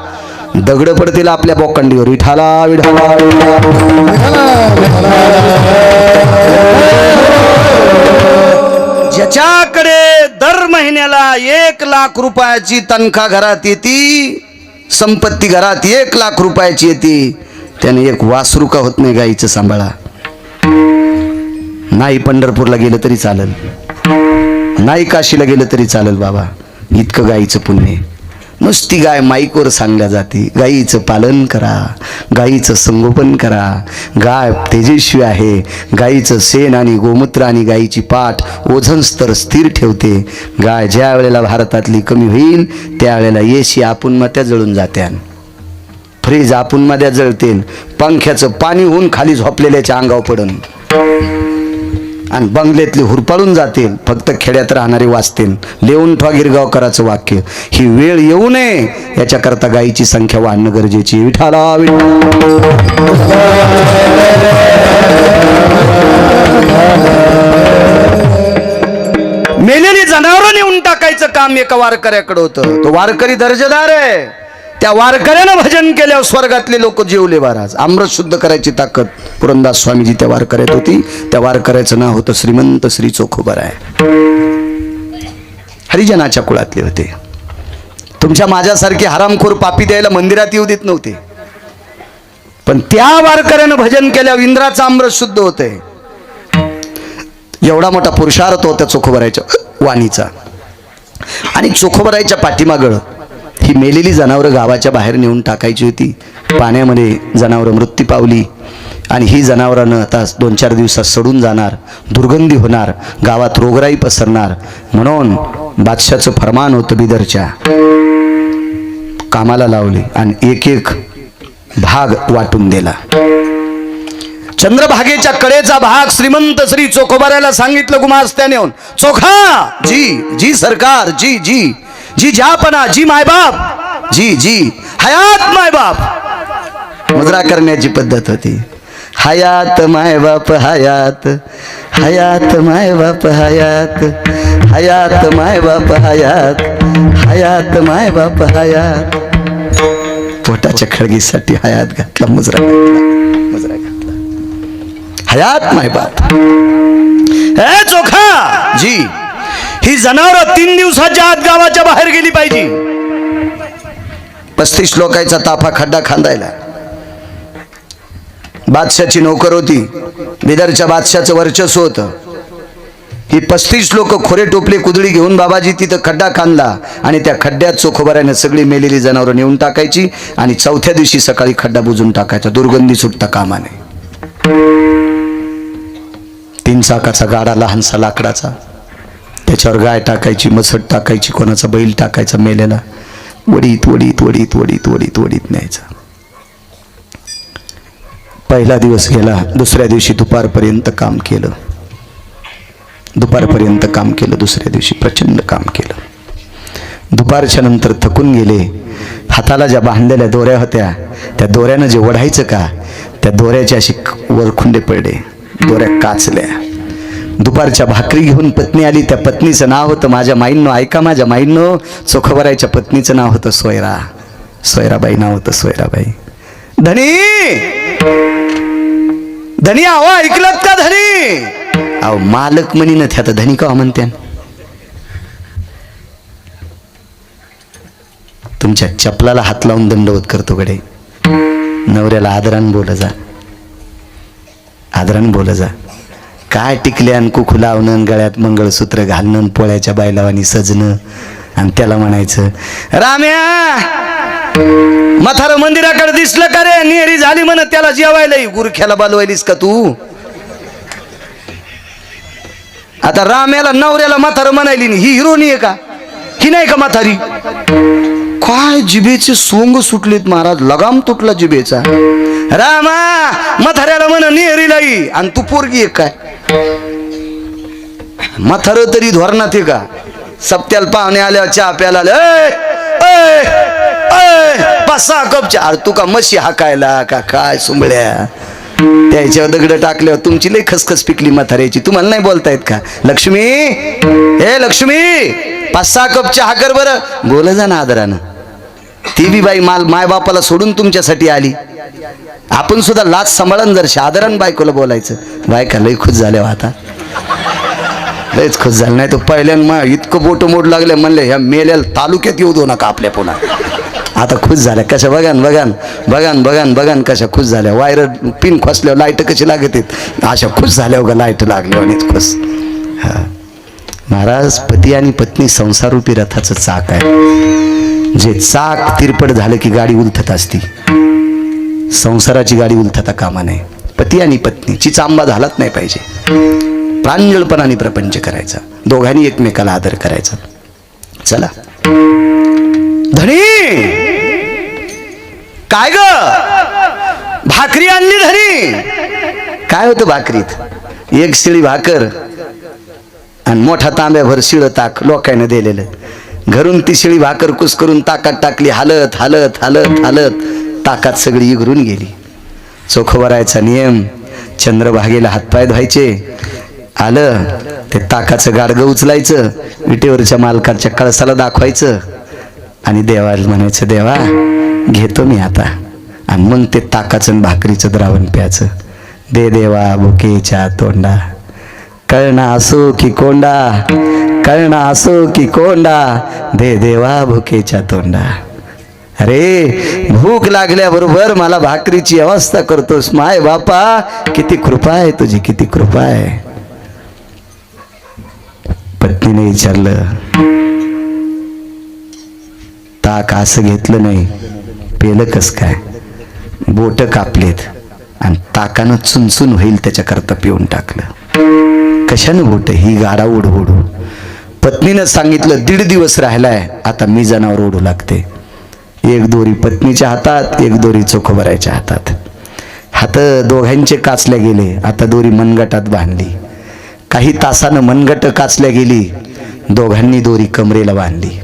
दगड पडतील आपल्या बोकंडीवर. विठाला विठाला ज्याच्याकडे दर महिन्याला 1 लाख रुपयाची तनखा घरात येते, संपत्ती घरात 1 लाख रुपयाची येते, त्याने एक वासरू का होत नाही गाईचं सांभाळा. नाही पंढरपूरला गेलं तरी चालेल, नाही काशीला गेलं तरी चालेल बाबा. इतकं गाईचं पुण्य. नुसती गाय माईकवर सांगल्या जाते, गाईचं पालन करा, गाईचं संगोपन करा, गाय तेजस्वी आहे, गाईचं शेण आणि गोमूत्र आणि गाईची पाठ ओझन स्तर स्थिर ठेवते. गाय ज्या वेळेला भारतातली कमी होईल त्यावेळेला एसी आपण मत्या जळून जात्यान, फ्रीज आपण मध्या जळतेन, पंख्याचं पाणी होऊन खाली झोपलेल्याच्या अंगावर पडन आणि बंगल्यातले हुरपाळून जातील. फक्त खेड्यात राहणारे वाचतील. लिहून ठेवा गिरगावकरांचं वाक्य, ही वेळ येऊ नये याच्याकरता गायीची संख्या वाढणं गरजेची. विठाला मेलेली जनावरं नेऊन टाकायचं काम एका वारकऱ्याकडे होतं. तो वारकरी दर्जेदार आहे. त्या वारकऱ्यानं भजन केल्यावर स्वर्गातले लोक जेवले महाराज. अमृत शुद्ध करायची ताकद पुरंदास स्वामीजी त्या वारकऱ्यात होती. त्या वारकऱ्याचं नाव होतं श्रीमंत श्री चोखोबराय. हरिजनाच्या कुळातले होते. तुमच्या माझ्यासारखे हरामखोर पापी द्यायला मंदिरात येऊ देत नव्हते, पण त्या वारकऱ्यानं भजन केल्यावर इंद्राचं अमृत शुद्ध होतंय. एवढा मोठा पुरुषार्थ होता चोखोबरायच्या वाणीचा. आणि चोखोबरायच्या पाठीमागं ही मेलेली जनावरं गावाच्या बाहेर नेऊन टाकायची होती. पाण्यामध्ये जनावरं मृत्यू पावली आणि ही जनावरांना आता 2-4 दिवसात सडून जाणार, दुर्गंधी होणार, गावात रोगराई पसरणार. म्हणून बादशाचं फरमान होतं, बिदरच्या कामाला लावले आणि एक एक भाग वाटून दिला. चंद्रभागेच्या कडेचा भाग श्रीमंत श्री चोखोबरायला सांगितलं गुमास्त्याने येऊन, चोखा जी जी सरकार, जी जी जी जहापना, जी मायबाप, जी जी हयात मायबाप. मुद्रा करण्याची पद्धत होती. हयात मायबाप हयात, हयात मायबाप हयात, हयात मायबाप हयात, हयात मायबाप हयात. पोटाच्या खळगीसाठी हयात घातला, मुजरा घातला, मुजरा घातला. हयात मायबाप. ए चोखा जी, ही जनावरं 3 दिवसाच्या आत गावाच्या बाहेर गेली पाहिजे. 35 लोकांचा ताफा खड्डा खांदायला. बादशाची नोकर होती, बिदरच्या बादशाचं वर्चस्व होतं. ही 35 लोक खोरे टोपले कुदळी घेऊन बाबाजी तिथं खड्डा खांदला आणि त्या खड्ड्यात चोखोबराने सगळी मेलेली जनावरं नेऊन टाकायची आणि 4थ्या दिवशी सकाळी खड्डा बुजून टाकायचा. दुर्गंधी सुटता कामा नये. 3 चाकाचा गाडा लहानसा लाकडाचा, त्याच्यावर गाय टाकायची, मसट टाकायची, कोणाचा बैल टाकायचा मेलेला, वडीत वडीत वडीत वडीत वडीत वडीत न्यायचा. पहिला दिवस गेला. दुसऱ्या दिवशी दुपारपर्यंत काम केलं. दुपारपर्यंत काम केलं. दुसऱ्या दिवशी प्रचंड काम केलं. दुपारच्या नंतर थकून गेले. हाताला ज्या बांधलेल्या दोऱ्या होत्या त्या दोऱ्यानं जे ओढायचं का, त्या दोऱ्याचे अशी वरखुंडे पडले, दोऱ्या काचल्या. दुपारच्या भाकरी घेऊन पत्नी आली. त्या पत्नीचं नाव होतं, माझ्या माईंनो ऐका, माझ्या माईंनो, चोखोबरायच्या पत्नीचं नाव होतं सोयरा. सोयराबाई नाव होतं, सोयराबाई. धनी धनी आहो, ऐकलत का धनी? अहो मालक म्हणी न त्या धनी का म्हणत्या? तुमच्या चपलाला हात लावून दंडवत करतो कडे. नवऱ्याला आदरान बोल जा, आदरान बोल जा. काय टिकल्यान कुखू लावणं, गळ्यात मंगळसूत्र घालणं, पोळ्याच्या बायलावानी सजणं आणि त्याला म्हणायचं, राम्या म्हातारं मंदिराकडे दिसलं का रे? नेहरी झाली म्हण त्याला जेवायला. गुरख्याला बोलवायलीस का तू? आता राम्याला नवऱ्याला म्हातारं म्हणायली, ही हिरोनी आहे का? ही नाही का म्हातारी? काय जिभेचे सोंग सुटलेत महाराज, लगाम तुटला जिभेचा. रामा म्हाताऱ्याला म्हण नेहरीलाई आणि तू पोरगी आहे काय? म्हातारं तरी धोरणात आहे का? सप्त्याला पाहुणे आल्यावर चहा प्यायला 5-6 कप चहा. तू का म्हशी हाकायला का काय सुंबळ्या? त्याच्यावर दगड टाकल्यावर तुमची लई खसखस पिकली म्हाताऱ्याची. तुम्हाला नाही बोलतायत का? लक्ष्मी, हे लक्ष्मी 5-6 कप चहा कर बरं. बोल जा ना आदरानं. ती बी बाई माय बापाला सोडून तुमच्यासाठी आली. आपण सुद्धा लाच सांभाळून जर आदरानं बायकोला बोलायचं. बायका लई खुश झाल्या आता, लयच खुश झालं. नाही तो पहिल्यानं इतकं बोट मोड लागले, म्हणले ह्या मेल्याला तालुक्यात येऊ दो नका आपल्या पुन्हा. आता खुश झाल्या कशा बघान बघान बघान बघान बघान कशा खुश झाल्या. वायर पिन खोसल्यावर लाईट कशी लागत आहेत अशा खुश झाल्या बघा, लाईट लागल्यावर खुश. हा महाराज, पती आणि पत्नी संसारूपी रथाचं चाक आहे. जे चाक तिरपट झालं की गाडी उलथत असती, संसाराची गाडी उलथता कामा नये. पती आणि पत्नीची चांबा झालाच नाही पाहिजे. प्रांजळपणाने प्रपंच करायचा, दोघांनी एकमेकाला आदर करायचा. चला धनी, काय ग भाकरी आणली धनी? काय होतं भाकरीत? एक शिळी भाकर आणि मोठा तांब्याभर शिळ ताक लोकांना दिलेलं. घरून ती शिळी भाकर कुस करून ताकात टाकली. हालत हालत हालत हालत ताकात सगळी इगरून गेली. चोखवरायचा नियम, चंद्रभागेला हातपाय धुवायचे. आलं ते ताकाचं गाडगं उचलायचं, विटेवरच्या मालकाच्या कळसाला दाखवायचं आणि देवाला म्हणायचं, देवा घेतो मी आता. आणि मग ते ताकाचं आणि भाकरीचं द्रावण प्यायचं. दे देवा भुकेच्या तोंडा, कळणा असो की कोंडा, कळणा असो की कोंडा, दे देवा भुकेच्या तोंडा. अरे भूक लागल्याबरोबर मला भाकरीची अवस्था करतोस. माय बापा किती कृपा आहे तुझी, किती कृपा आहे. पत्नीने विचारलं, ताक असं घेतलं नाही, पेलं कस काय? बोट कापलेत आणि ताकानं चुनचुन होईल त्याच्याकरता पिऊन टाकलं. कशानं बोट? ही गाडा ओढू ओढू. पत्नीनं सांगितलं, 1.5 दिवस राहिलाय, आता मी जनावर ओढू लागते. एक दोरी पत्नीच्या हातात, एक दोरी चोखोबराच्या हातात. हात दोघांचे काचल्या गेले. आता दोरी मनगटात बांधली. काही तासानं मनगट काचल्या गेली. दोघांनी दोरी कमरेला बांधली.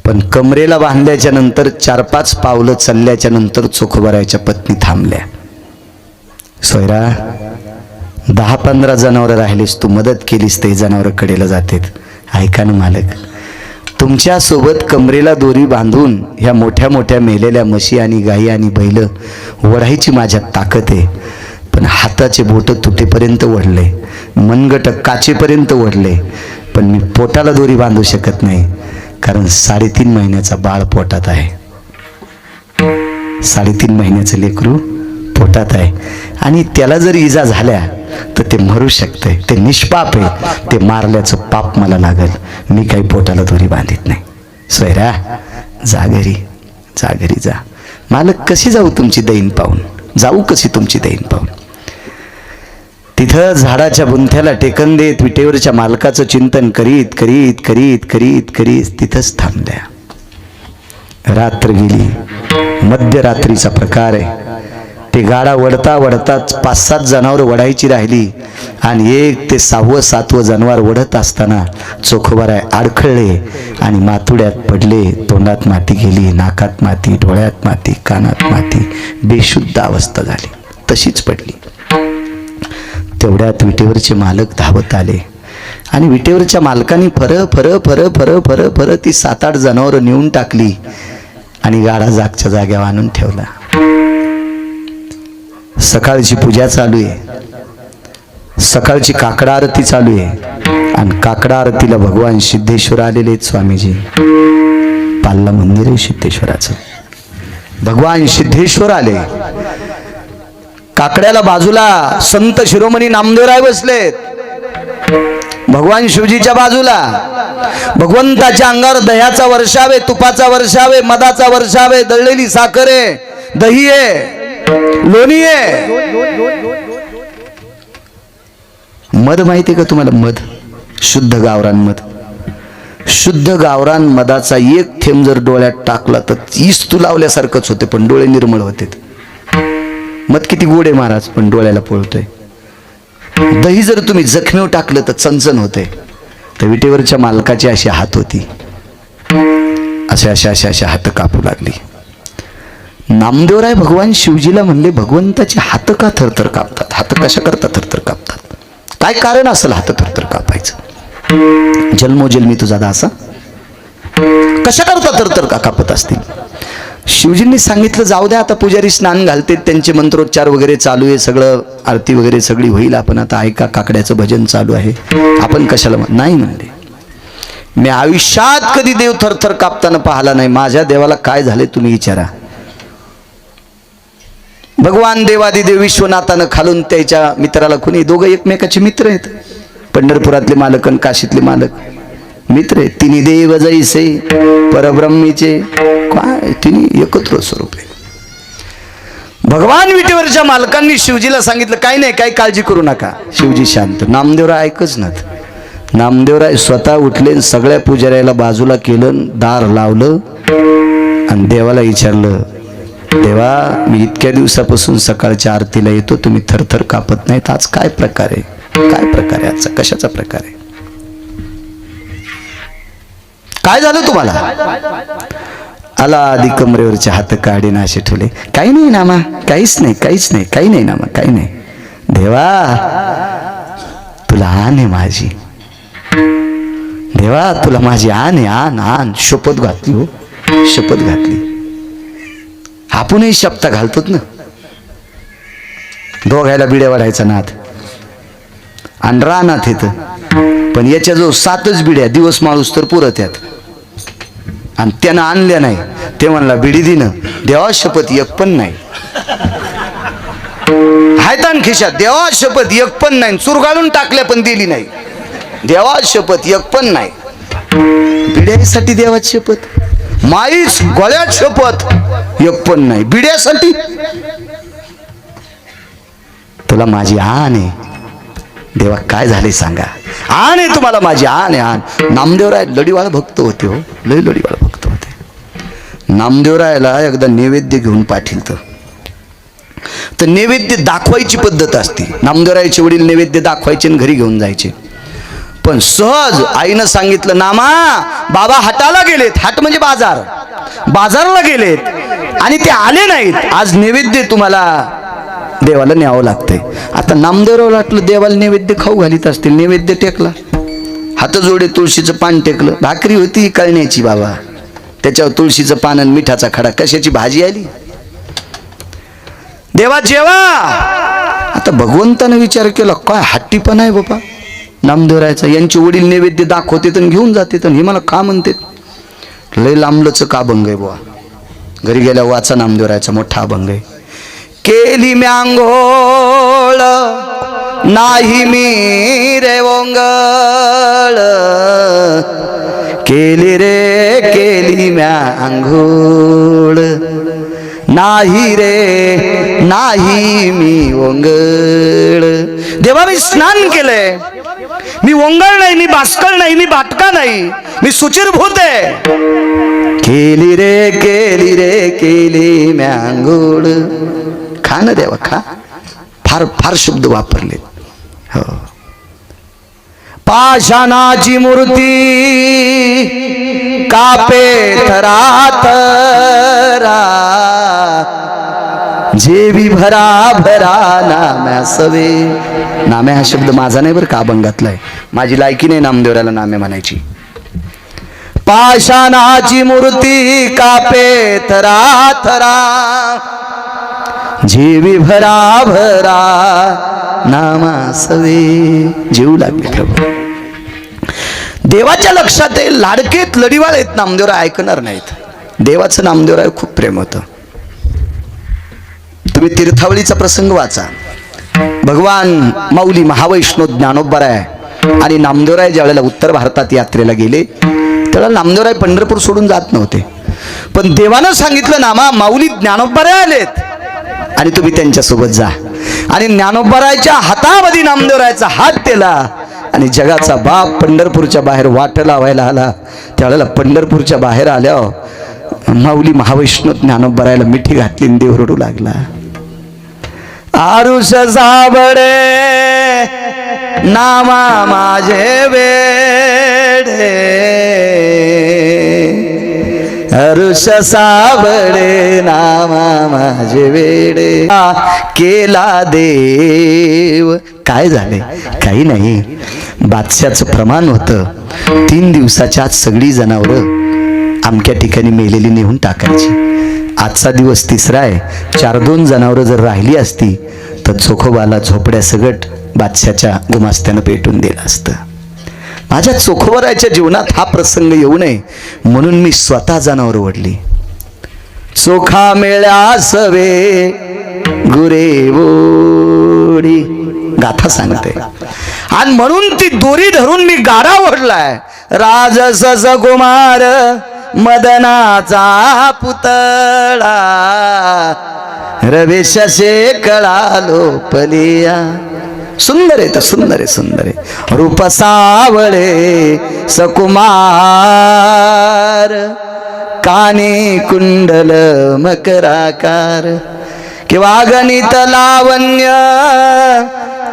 पण कमरेला बांधल्याच्या नंतर 4-5 पावलं चालल्याच्या नंतर चोखोबराच्या पत्नी थांबल्या. सोयरा, 10-15 जनावरं राहिलीस, तू मदत केलीस ते जनावरं कडेला जातात. ऐका ना मालक, तुमच्या सोबत कमरेला दोरी बांधून ह्या मोठ्या मोठ्या मेलेल्या म्हशी आणि गायी आणि बैल ओढायची माझ्यात ताकद आहे. पण हाताचे बोट तुटेपर्यंत ओढले, मनगट काचेपर्यंत ओढले, पण मी पोटाला दोरी बांधू शकत नाही. कारण 3.5 महिन्याचा बाळ पोटात आहे. 3.5 महिन्याचं लेकरू पोटात आहे. आणि त्याला जर इजा झाल्या तर ते मरू शकते. ते निष्पाप आहे. ते मारल्याचं पाप मला लागल. मी काही पोटाला दोरी बांधित नाही. सोयरा, जा घरी, जा घरी जा. मालक, कशी जाऊ तुमची दैन पाहून? जाऊ कशी तुमची दैन पाहून? तिथं झाडाच्या बुंथ्याला टेकन देत विटेवरच्या मालकाचं चिंतन करीत करीत करीत करीत करीत तिथंच थांबल्या. रात्र गेली. मध्यरात्रीचा प्रकार आहे. ते गाडा वडता वडता 5-7 जनावर वडायची राहिली. आणि 1 ते 6वं-7वं जनावर वडत असताना चोखोबराय अडखळले आणि मातुड्यात पडले. तोंडात माती गेली, नाकात माती, डोळ्यात माती, कानात माती, बेशुद्ध अवस्था झाली. तशीच पडली. तेवढ्यात विटेवरचे मालक धावत आले आणि विटेवरच्या मालकाने फर ती 7-8 जनावरं नेऊन टाकली आणि गाडा जागच्या जाग्यावर आणून ठेवला. सकाळची पूजा चालू आहे. सकाळची काकडा आरती चालू आहे. आणि काकडा आरतीला भगवान सिद्धेश्वर आलेले आहेत. स्वामीजी, पाल्ला मंदिर आहे सिद्धेश्वराचं. भगवान सिद्धेश्वर आले. काकड्याला बाजूला संत शिरोमणी नामदेवराय बसलेत. भगवान शिवजीच्या बाजूला. भगवंताच्या अंगावर दह्याचा वर्षावे, तुपाचा वर्षावे, मधाचा वर्षावे, दळलेली साखर आहे, दही आहे, लोणी आहे. मध माहिती का तुम्हाला? मध, शुद्ध गावरान मध. शुद्ध गावरान मधाचा 1 थेंब जर डोळ्यात टाकला तर इस्तू लावल्यासारखंच होते, पण डोळे निर्मळ होते. मध किती गोड आहे महाराज, पण डोळ्याला पोळतोय. दही जर तुम्ही जखमेवर टाकलं तर चणचण होते. तर विटेवरच्या मालकाची अशी हात होती. अशा हात कापू लागली. नामदेवराय भगवान शिवजीला म्हणले, भगवंताचे हात का थरथर कापतात? हात कशा करता थरथर कापतात? काय कारण असेल हात थरथर कापायचं? जन्मोजन्मी तुझा दासा कशा करता थरथर का कापत असतील? शिवजींनी सांगितलं, जाऊ द्या, आता पुजारी स्नान घालते, त्यांचे मंत्रोच्चार वगैरे चालू आहे, सगळं आरती वगैरे सगळी होईल. आपण आता ऐका, काकड्याचं भजन चालू आहे, आपण कशाला? नाही म्हणले, मी आयुष्यात कधी देव थरथर कापताना पाहिला नाही. माझ्या देवाला काय झाले तुम्ही विचारा. भगवान देवादिदेव विश्वनाथानं खालून त्याच्या मित्राला, कुणी दोघं एकमेकाचे मित्र आहेत. पंढरपुरातले मालक आणि काशीतले मालक. मित्र आहे. तिन्ही देव जैसे परब्रह्मीचे काय तिन्ही एकत्र स्वरूप आहे. भगवान विटेवरच्या मालकांनी शिवजीला सांगितलं काही नाही, काही काळजी करू नका. शिवजी शांत. नामदेवराय ऐकच ना. नामदेवराय स्वतः उठले, सगळ्या पुजाऱ्याला बाजूला केलं, दार लावलं आणि देवाला विचारलं, देवा मी इतक्या दिवसापासून सकाळच्या आरतीला येतो, तुम्ही थरथर कापत नाहीत, आज काय प्रकार आहे? काय प्रकार आहे आजचा? कशाचा प्रकार आहे? काय झालं तुम्हाला? आला आधी कमरेवरचे हात काढीन असे ठेवले. काही नाही नामा, काहीच नाही, काहीच नाही, काही नाही नामा, काही नाही. देवा तुला आण आहे माझी, देवा तुला माझी आण आहे, आण आण. शपथ घातली हो, शपथ घातली. आपणही शपथ घालतोत ना. दोघायला बिड्या वाढायचा नाद आणि रानात येतं, पण याच्या जो 7च बिड्या दिवस माळूस तर पुरत यात आणि त्यानं आणल्या नाही. ते म्हणला बिडी दिनं, देवा शपथ एक पण नाही. हायतान खिशात, देवा शपथ एक पण नाही. चुरगाळून टाकल्या पण दिली नाही. देवा शपथ एक पण नाही. बिड्यासाठी देवाची शपथ, माईच गोळ्यात शपथ एक पण नाही. बिड्यासाठी तुला माझी आण आहे. देवा काय झाले सांगा, आण आहे तुम्हाला माझी, आण आहे, आण. नामदेवराय लढीवाळ भक्त होते हो, लय लढीवाळ भक्त होते. नामदेवरायला एकदा नैवेद्य घेऊन पाठील तर नैवेद्य दाखवायची पद्धत असते. नामदेवरायचे वडील नैवेद्य दाखवायचे आणि घरी घेऊन जायचे. पण सहज आईनं सांगितलं, नामा बाबा हाटाला गेलेत. हाट म्हणजे बाजार, बाजारला गेलेत आणि ते आले नाहीत. आज नैवेद्य तुम्हाला देवाला न्यावं लागतंय. आता नामदेवराव वाटलं देवाला नैवेद्य खाऊ घालीत असतील. नैवेद्य टेकला, हात जोडे तुळशीचं पान टेकलं. भाकरी होती कळण्याची बाबा, त्याच्यावर तुळशीचं पान आणि मिठाचा खडा. कशाची भाजी आली? देवा जेवा. आता भगवंतानं विचार केला, काय हट्टीपणा आहे बाबा नामदेवरायचा. यांचे वडील नैवेद्य दाखवते तर घेऊन जाते, तर हे मला का म्हणते? लय लांबलंच का अभंग आहे बुवा. घरी गेल्या वाचा नामदेवरायचा मोठा अभंग आहे. केली म्यांगोळ नाही मी रे ओंगळ, केली रे केली म्यांगोळ नाही रे नाही मी ओंगळ. देवा मी स्नान केलंय, मी ओंगळ नाही, मी बास्कळ नाही, मी बाटका नाही, मी सुचिरभूत आहे. केली रे केली म्यांगोळ. खा ना देवा खा. फार फार शब्द वापरले हो. पाषाणाची मूर्ती कापे थराथरा, जेवी भरा भरा नाम्या सवे. नाम्या हा शब्द माझा नाही बरं का, अभंगातला आहे. माझी लायकी नाही नामदेवराला नाम्या म्हणायची. पाषाणाची मूर्ती कापे थराथरा, जेवी भरा भरा नामा सवे. जीव लागले प्रभू. देवाच्या लक्षात आहे, लाडकेत लढीवाळ आहेत नामदेवराय, ऐकणार नाहीत. देवाचं नामदेवराय खूप प्रेम होतं. तुम्ही तीर्थावळीचा प्रसंग वाचा. भगवान माऊली महावैष्णव ज्ञानोबराय आणि नामदेवराय ज्यावेळेला उत्तर भारतात यात्रेला गेले त्यावेळेला नामदेवराय पंढरपूर सोडून जात नव्हते. पण देवानं सांगितलं, नामा माऊली ज्ञानोबराय आलेत आणि तुम्ही त्यांच्यासोबत जा. आणि ज्ञानोबरायच्या हातामध्ये नामदेवरायचा हात दिला आणि जगाचा बाप पंढरपूरच्या बाहेर वाट लावायला आला. त्यावेळेला पंढरपूरच्या बाहेर आल्यावर माऊली महावैष्णव ज्ञानोबरायला मिठी घातली आणि देव रडू लागला. आरुष साबडे नामा माझे वेडे, हरुष साबडे नामा माझे वेडे. केला देव. काय झाले? काही नाही. बादशाचं प्रमाण होतं 3 दिवसाच्या आत सगळी जनावरं अमक्या ठिकाणी मेलेली नेऊन टाकायची. आजचा दिवस 3रा आहे. 4-2 जनावरं जर राहिली असती तर चोखोबाला झोपड्या सगट बादशाच्या गुमास्त्यानं पेटून दिलं असतं. माझ्या चोखोबराच्या जीवनात हा प्रसंग येऊ नये म्हणून मी स्वतः जनावर ओढली. चोखा मेळ्या सवे गुरे ओढी. गाथा सांगते. आणि म्हणून ती दोरी धरून मी गाडा ओढलाय. राजस कुमार मदनाचा पुतळा रवेश कळा लोपलिया. सुंदर आहे तर सुंदर आहे, सुंदर आहे. रूप सावळे सकुमार काने कुंडल मकराकार किंवा गणित लावण्य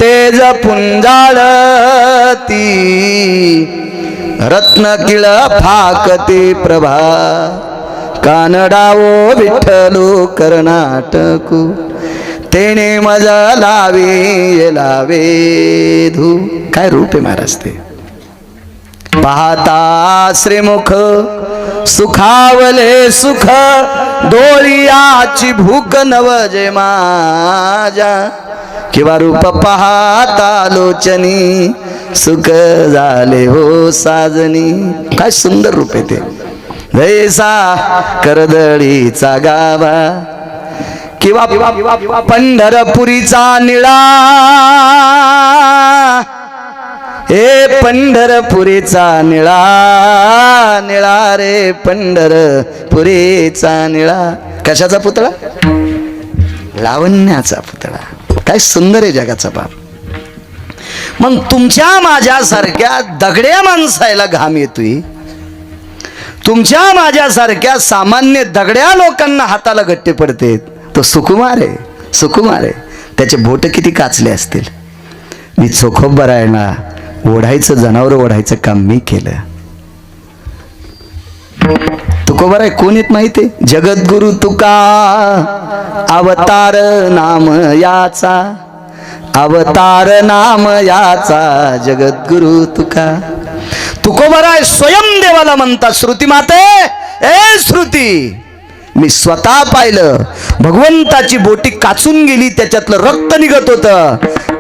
तेज पुंजाळती रत्न किळ फाकते प्रभा कानडावो विठ्ठलू कर्नाटकू तेने मज लावे लावे धू. काय रूप आहे महाराज ते. पाहता श्रीमुख सुखावले सुख डोळियाची भूक नवजे माझ्या किंवा रूप पाहता लोचनी सुख झाले हो साजनी. काय सुंदर रूप आहे ते. जैसा करदळीचा गाभा किंवा पंढरपुरीचा निळा. हे पंढरपुरीचा निळा निळा रे पंढरपुरीचा निळा. कशाचा पुतळा? लावण्याचा पुतळा. काय सुंदर आहे जगाचा बाप. मग तुमच्या माझ्यासारख्या दगड्या माणसाला घाम येतोय. तुमच्या माझ्यासारख्या सामान्य दगड्या लोकांना हाताला गट्टे पडते. तो सुकुमार आहे, सुकुमार आहे. त्याचे बोट किती काचले असतील. मी चोखोबरायला ओढायचं, जनावर ओढायचं काम मी केलं. तुकोबराय कोण येत माहिती? जगद्गुरु तुका अवतार नाम याचा, अवतार नाम याचा जगद्गुरु तुका. तुकोबराय स्वयं देवाला म्हणतात, श्रुती माते ए श्रुती मी स्वतः पाहिलं. भगवंताची बोटी काचून गेली, त्याच्यातलं रक्त निघत होतं.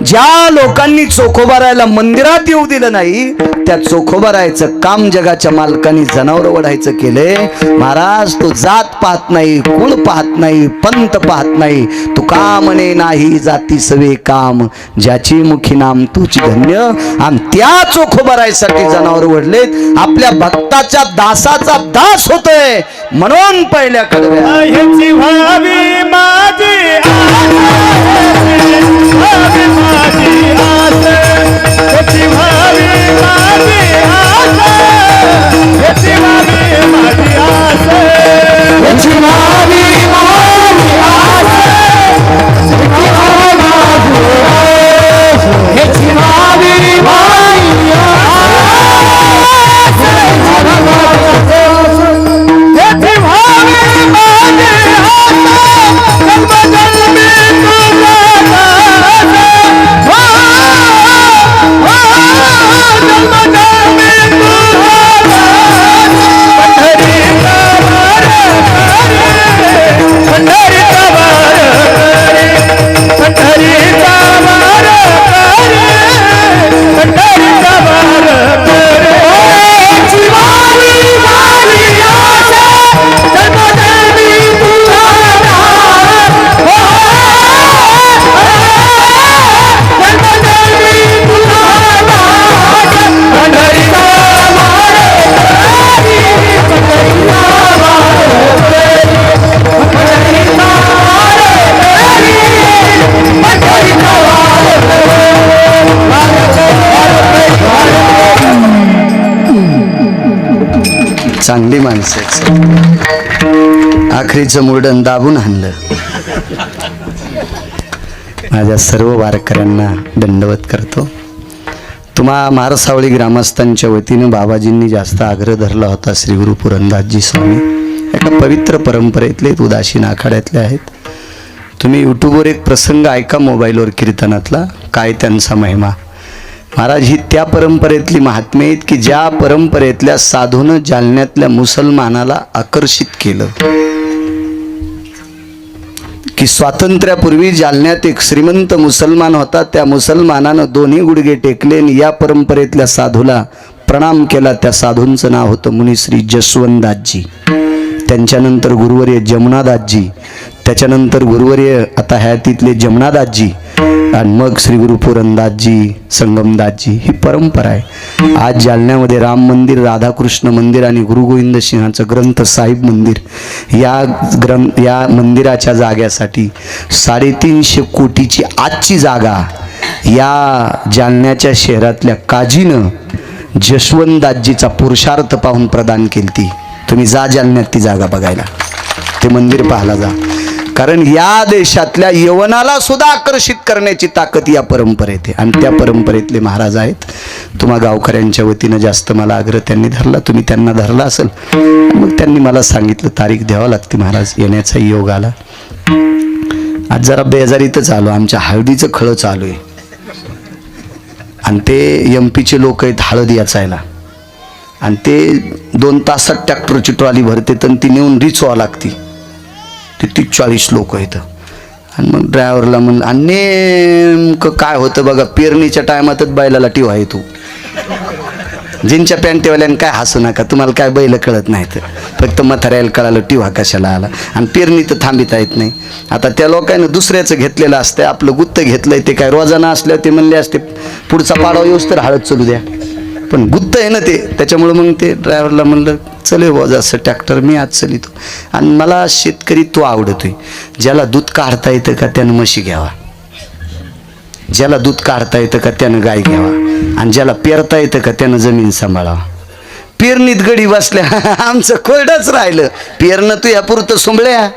ज्या लोकांनी चोखोबारायला मंदिरात येऊ दिलं नाही त्या चोखोबारायचं काम जगाच्या मालकांनी जनावर ओढायचं केले. महाराज तो जात पाहत नाही, कुळ पाहत नाही, पंत पाहत नाही. तू का म्हणे नाही जाती सवे काम ज्याची मुखी नाम तुची धन्य. आणि त्या चोखोबारायसाठी जनावर ओढलेत. आपल्या भक्ताच्या दासाचा दास होतोय म्हणून पहिल्या कडव्या चांगली माणसं. आखरीचं मुरडण दाबून आणलं. माझ्या सर्व वारकऱ्यांना दंडवत करतो. तुम्हा मारसावळी ग्रामस्थांच्या वतीनं बाबाजींनी जास्त आग्रह धरला होता. श्री गुरु पुरंदासजी स्वामी एका पवित्र परंपरेतले उदासीन आखाड्यातले आहेत. तुम्ही यूट्यूबवर एक प्रसंग ऐका मोबाईलवर कीर्तनातला, काय त्यांचा महिमा. महाराज ही त्या परंपरेतली महात्मे आहेत की ज्या परंपरेतल्या साधूनं जालन्यातल्या मुसलमानाला आकर्षित केलं. की स्वातंत्र्यापूर्वी जालन्यात एक श्रीमंत मुसलमान होता. त्या मुसलमानानं दोन्ही गुडघे टेकले आणि या परंपरेतल्या साधूला प्रणाम केला. त्या साधूंचं नाव होतं मुनिश्री जसवंतदासजी. त्यांच्यानंतर गुरुवर्य जमुनादासजी, त्याच्यानंतर गुरुवर्य आता हयातीतले जमुनादासजी, आणि मग श्री गुरु पुरंदासजी, संगमदासजी. ही परंपरा आहे. आज जालन्यामध्ये राम मंदिर, राधाकृष्ण मंदिर आणि गुरु गोविंद सिंहाचं ग्रंथ साहिब मंदिर, या मंदिराच्या जाग्यासाठी 350 कोटीची आजची जागा या जालन्याच्या शहरातल्या काजीनं जशवंतदासजीचा पुरुषार्थ पाहून प्रदान केली ती. तुम्ही जा जालन्यात ती जागा बघायला, ते मंदिर पाहायला जा. कारण या देशातल्या यवनाला सुद्धा आकर्षित करण्याची ताकद या परंपरेत आहे आणि त्या परंपरेतले महाराज आहेत. तुम्हा गावकऱ्यांच्या वतीनं जास्त मला आग्रह त्यांनी धरला, तुम्ही त्यांना धरला असेल. मग त्यांनी मला सांगितलं तारीख द्यावं लागते महाराज, येण्याचा योग आला. आज जरा बेजारीतच आलो, आमच्या हळदीचं खळं चालू आहे आणि ते MP चे लोक आहेत हळद याचायला, आणि ते 2 तासात ट्रॅक्टरची ट्रॉली भरते आणि ती नेऊन रिचवावं लागते. ते 40 लोक आहेत. आणि मग ड्रायव्हरला म्हणलं, आणि नेमकं काय होतं बघा, पेरणीच्या टायमातच बैलाला टिवा येतो. जिनच्या पॅन्टेवाल्याने काय हसू नका, तुम्हाला काय बैल कळत नाहीत, फक्त म्हाताऱ्याला कळालं टिवा कशाला आला. आणि पेरणी तर थांबिता येत नाही. आता त्या लोकांनी दुसऱ्याचं घेतलेलं असतं, आपलं गुत्त घेतलंय, ते काय रोजाना असल्यावर ते म्हणले असते पुढचा पाडवा येऊस तर हळद चालू द्या, पण गुत्त आहे ना ते, त्याच्यामुळं मग ते ड्रायव्हरला म्हणलं चले बुवा असं ट्रॅक्टर मी आज चलितो. आणि मला शेतकरी तो आवडतोय, ज्याला दूध काढता येतं का त्यानं म्हशी घ्यावा, ज्याला दूध काढता येतं का त्यानं गाय घ्यावा, आणि ज्याला पेरता येतं का त्यानं जमीन सांभाळावा. पेरणीत गडी बसल्या आमचं कोरडंच राहिलं. पेरणं तू यापुरतं सुंबळ्या,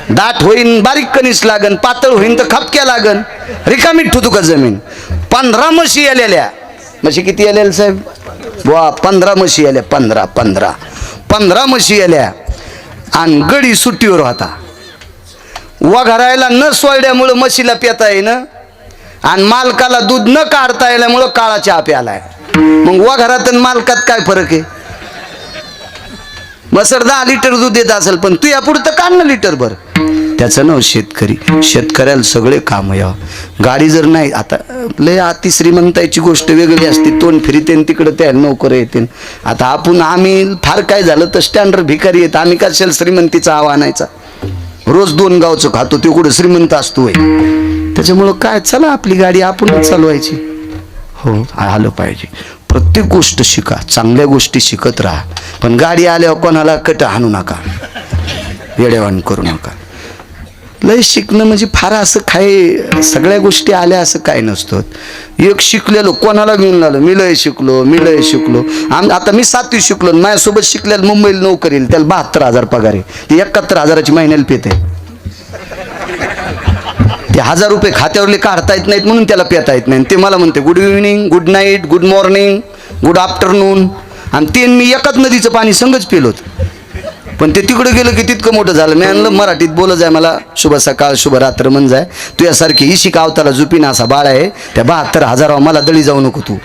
दाट होईन बारीक कणीस लागन, पातळ होईन तर खपक्या लागन, रिकामीत ठुतू का जमीन. 15 म्हशी आलेल्या. म्हशी किती आलेल्या साहेब? वा 15 म्हशी आल्या. 15 म्हशी आल्या आणि गडी सुट्टीवर होता. वघरायला न सोडल्यामुळं म्हशीला पेता येईन आणि मालकाला दूध न काढता येण्यामुळं काळा चहा प्यालाय. मग वघरात आणि मालकात काय फरक आहे? मसर 10 लिटर दूध देत असेल, पण तू यापुढं तर काढ ना लिटर भर. त्याचं नाव शेतकरी. शेतकऱ्याला सगळे काम यावं. गाडी जर नाही, आता लय अति श्रीमंताची गोष्ट वेगळी असते, तोंड फिरते तिकडे त्या नोकर येते. आता आम्ही फार काय झालं तर स्टँडर्ड भिकारी येत, आम्ही कशाला श्रीमंतीचा आव आणायचा? रोज 2 गावचं खातो, ते कुठं श्रीमंत असतोय? त्याच्यामुळं काय, चला आपली गाडी आपणच चालवायची. हो, आलं पाहिजे. प्रत्येक गोष्ट शिका, चांगल्या गोष्टी शिकत राहा, पण गाडी आल्यावर कोणाला कट हाणू नका, वेड्यावान करू नका. लय शिकणं म्हणजे फार असं काय सगळ्या गोष्टी आल्या असं काय नसतं. एक शिकलेलो कोणाला घेऊन आलो, मी लय शिकलो. आता मी 7वी शिकलो, माझ्यासोबत शिकलेलं मुंबईला नोकरी, त्याला 72,000 पगार आहे, ते 71,000ची महिन्याला पेत आहे. ते 1000 रुपये खात्यावरले काढता येत नाहीत म्हणून त्याला पेता येत नाही. ते मला म्हणते good evening, good night, good morning, good afternoon, आणि ते मी एकाच नदीचं पाणी संगच पिलोत. पण ते तिकडे गेलं की तितकं मोठं झालं. मी आणलं मराठीत बोलत जाय, मला शुभ सकाळ शुभ रात्र म्हण जाय. तुझ्यासारखी ही शिकावताला जुपीन असा बाळ आहे, त्या 72,000 मला दळी जाऊ नको तू.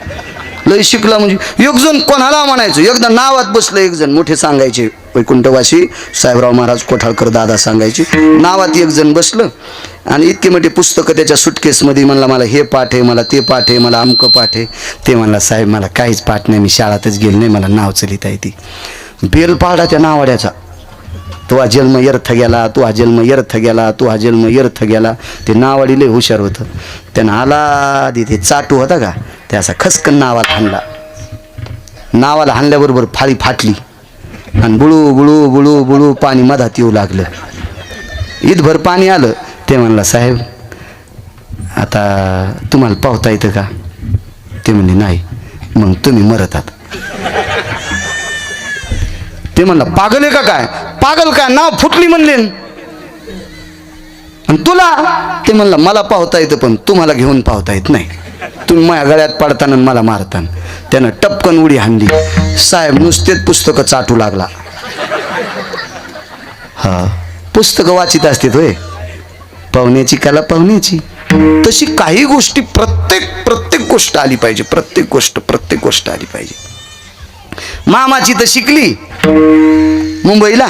लय शिकला म्हणजे एक जण कोणाला म्हणायचं, एकदा नावात बसलं एक जण, मोठे सांगायचे वैकुंठवासी साहेबराव महाराज कोठाळकर दादा सांगायचे, नावात एक जण बसलं आणि इतके मोठे पुस्तकं त्याच्या सुटकेसमध्ये. म्हणला मला हे पाठ आहे, मला ते पाठ आहे, मला अमकं पाठ आहे. ते म्हणला साहेब मला काहीच पाठ नाही, मी शाळातच गेलो नाही, मला नाव चलिता येते. बेल पाडा त्या नावाड्याचा. तो हा जन्म व्यर्थ गेला, तो हा जन्म व्यर्थ गेला, तो हा जन्म व्यर्थ गेला. ते नावाडी लय हुशार होतं. त्यानं आला तिथे चाटू होता का, ते असा खसकन नावाला हाणला. नावाला हाणल्याबरोबर फाळी फाटली आणि बुळू बुळू बुळू बुळू पाणी मधात येऊ लागलं. ईदभर पाणी आलं. ते म्हणला साहेब आता तुम्हाला पावता येतं का? ते म्हणले नाही. मग तुम्ही मरत आहात. ते म्हणला पागल आहे का काय? पागल काय, नाव फुटली म्हणले. आणि तुला? ते म्हणला मला पावता येतं, पण तुम्हाला घेऊन पावता येत नाही. तुम्ही माझ्या गळ्यात पडताना मला मारताना. त्यानं टपकन उडी हाणली. साहेब नुसतेच पुस्तकं चाटू लागला. हा, पुस्तकं वाचित असतात होय, पाहुण्याची कला पाहुण्याची. तशी काही गोष्टी प्रत्येक गोष्ट आली पाहिजे. प्रत्येक गोष्ट आली पाहिजे. मामाची तर शिकली मुंबईला,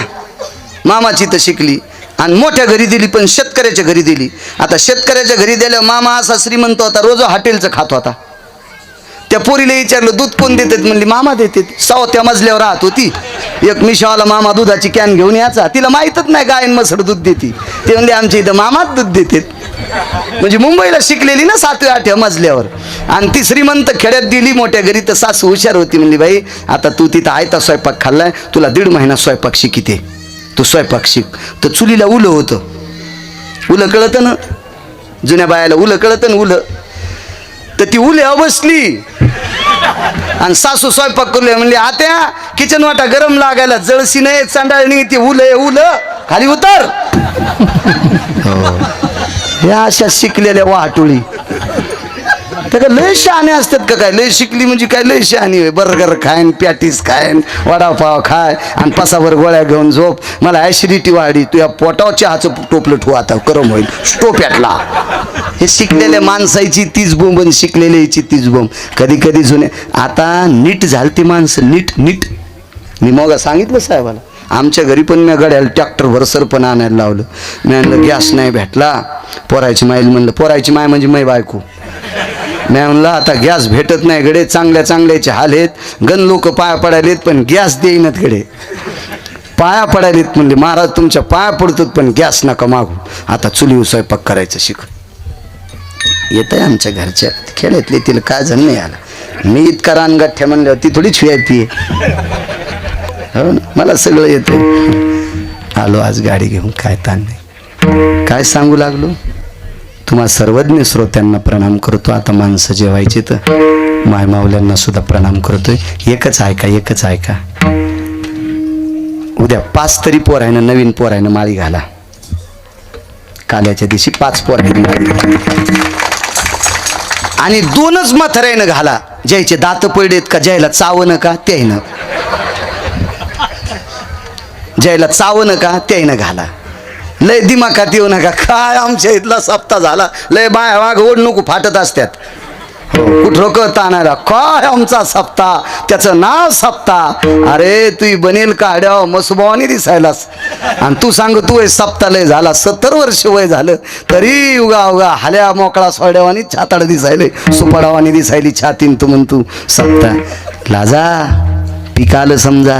मामाची तर शिकली आणि मोठ्या घरी दिली, पण शेतकऱ्याच्या घरी दिली. आता शेतकऱ्याच्या घरी दिल्यावर मामा असा श्रीमंत होता, रोज हॉटेलचं खात होता. त्या पोरीला विचारलं दूध कोण देतात? म्हणली मामा देतात. 6व्या मजल्यावर राहत होती. एक मिशावाला मामा दुधाची कॅन घेऊन यायचा, तिला माहीतच नाही गायन मसड दूध देते. ते म्हणले आमच्या इथं मामाच दूध देते. म्हणजे मुंबईला शिकलेली ना 7व्या 8व्या मजल्यावर. आणि ती श्रीमंत खेड्यात दिली मोठ्या घरी. तर सासू हुशार होती, म्हणली बाई आता तू तिथं आयता स्वयंपाक खाल्लाय, तुला 1.5 महिना स्वयंपाक शिकिते, तू स्वयंपाक शिक. तर चुलीला उलं होतं. उलं कळतं ना, जुन्या बायाला उलं कळतं ना उलं. तर ती उल्या बसली आणि सासू स्वयंपाक करूया. म्हणली आत्या किचन वाटा गरम लागायला, जळसी नाही चांडाळणी, ती उलं खाली उतर. या अशा शिकलेल्या वाटोळी त्या लय शहाणे असतात का काय? लय शिकली म्हणजे काय लय शहाणी? बर्गर खायन, पॅटीस खायन, वडापाव खाय आणि पसाभर गोळ्या घेऊन झोप. मला ऍसिडिटी वाढली, तुझ्या पोटावर चहाचं टोपलं ठेवू आता, गरम होईल स्टोप्यातला. हे शिकलेल्या माणसाची तीच बोंब आणि शिकलेल्याची तीच बोंब. कधी कधी जुने आता नीट झालती माणसं, नीट. मी मग सांगितलं साहेबाला, आमच्या घरी पण मी गड्याला ट्रॅक्टरभर सरपण आणायला लावलं. मी म्हणलं गॅस नाही भेटला. पोरायची माईल म्हणलं, पोरायची माय म्हणजे मै बायको. मी म्हणलं आता गॅस भेटत नाही गडे, चांगल्याचे हाल आहेत. गण लोक पाया पडायलेत पण गॅस देईनात गडे, पाया पडायलेत. म्हणले महाराज तुमच्या पाया पडतात पण गॅस नका मागू, आता चुलीवर स्वयंपाक करायचं शिक. येत आहे आमच्या घरच्या खेड्यातले, तिला काय जण नाही आला. मी इतका रानगाठ्या म्हणल्यावर ती थोडीच VIP आहे. हो ना, मला सगळं येतं. आलो आज गाडी घेऊन, काय ताण नाही. काय सांगू लागलो, तुम्हा सर्वज्ञ श्रोत्यांना प्रणाम करतो. आता माणसं जेवायची तर माय माऊल्यांना सुद्धा प्रणाम करतोय. एकच ऐका, उद्या 5 तरी पोरायनं, नवीन पोरायनं माळी घाला. काल्याच्या दिवशी 5 पोरायनं माळी घाला आणि 2च म्हाताऱ्यानं घाला. ज्याचे दात पडलेत का, ज्याला चावणं का त्याईनं, ज्याला चावणं का त्याईनं घाला. लय दिमाखात येऊ नका. काय आमच्या इथला सप्ताह झाला, लय बाय वाघ ओढ नको फाटत असतात. हो कुठं कळत आणायला, काय आमचा सप्ताह, त्याचं नाव सप्ताह. अरे तू बनेल काढ्याव मसुबावानी दिसायलास आणि तू सांग तू हे सप्ताह लय झाला. 70 वर्ष वय झालं तरी उगा हाल्या मोकळा सोड्यावानी छाताड दिसायले, सुपाडावानी दिसायली छातीन. तू म्हणतो सप्ताह. लाजा पिकालं समजा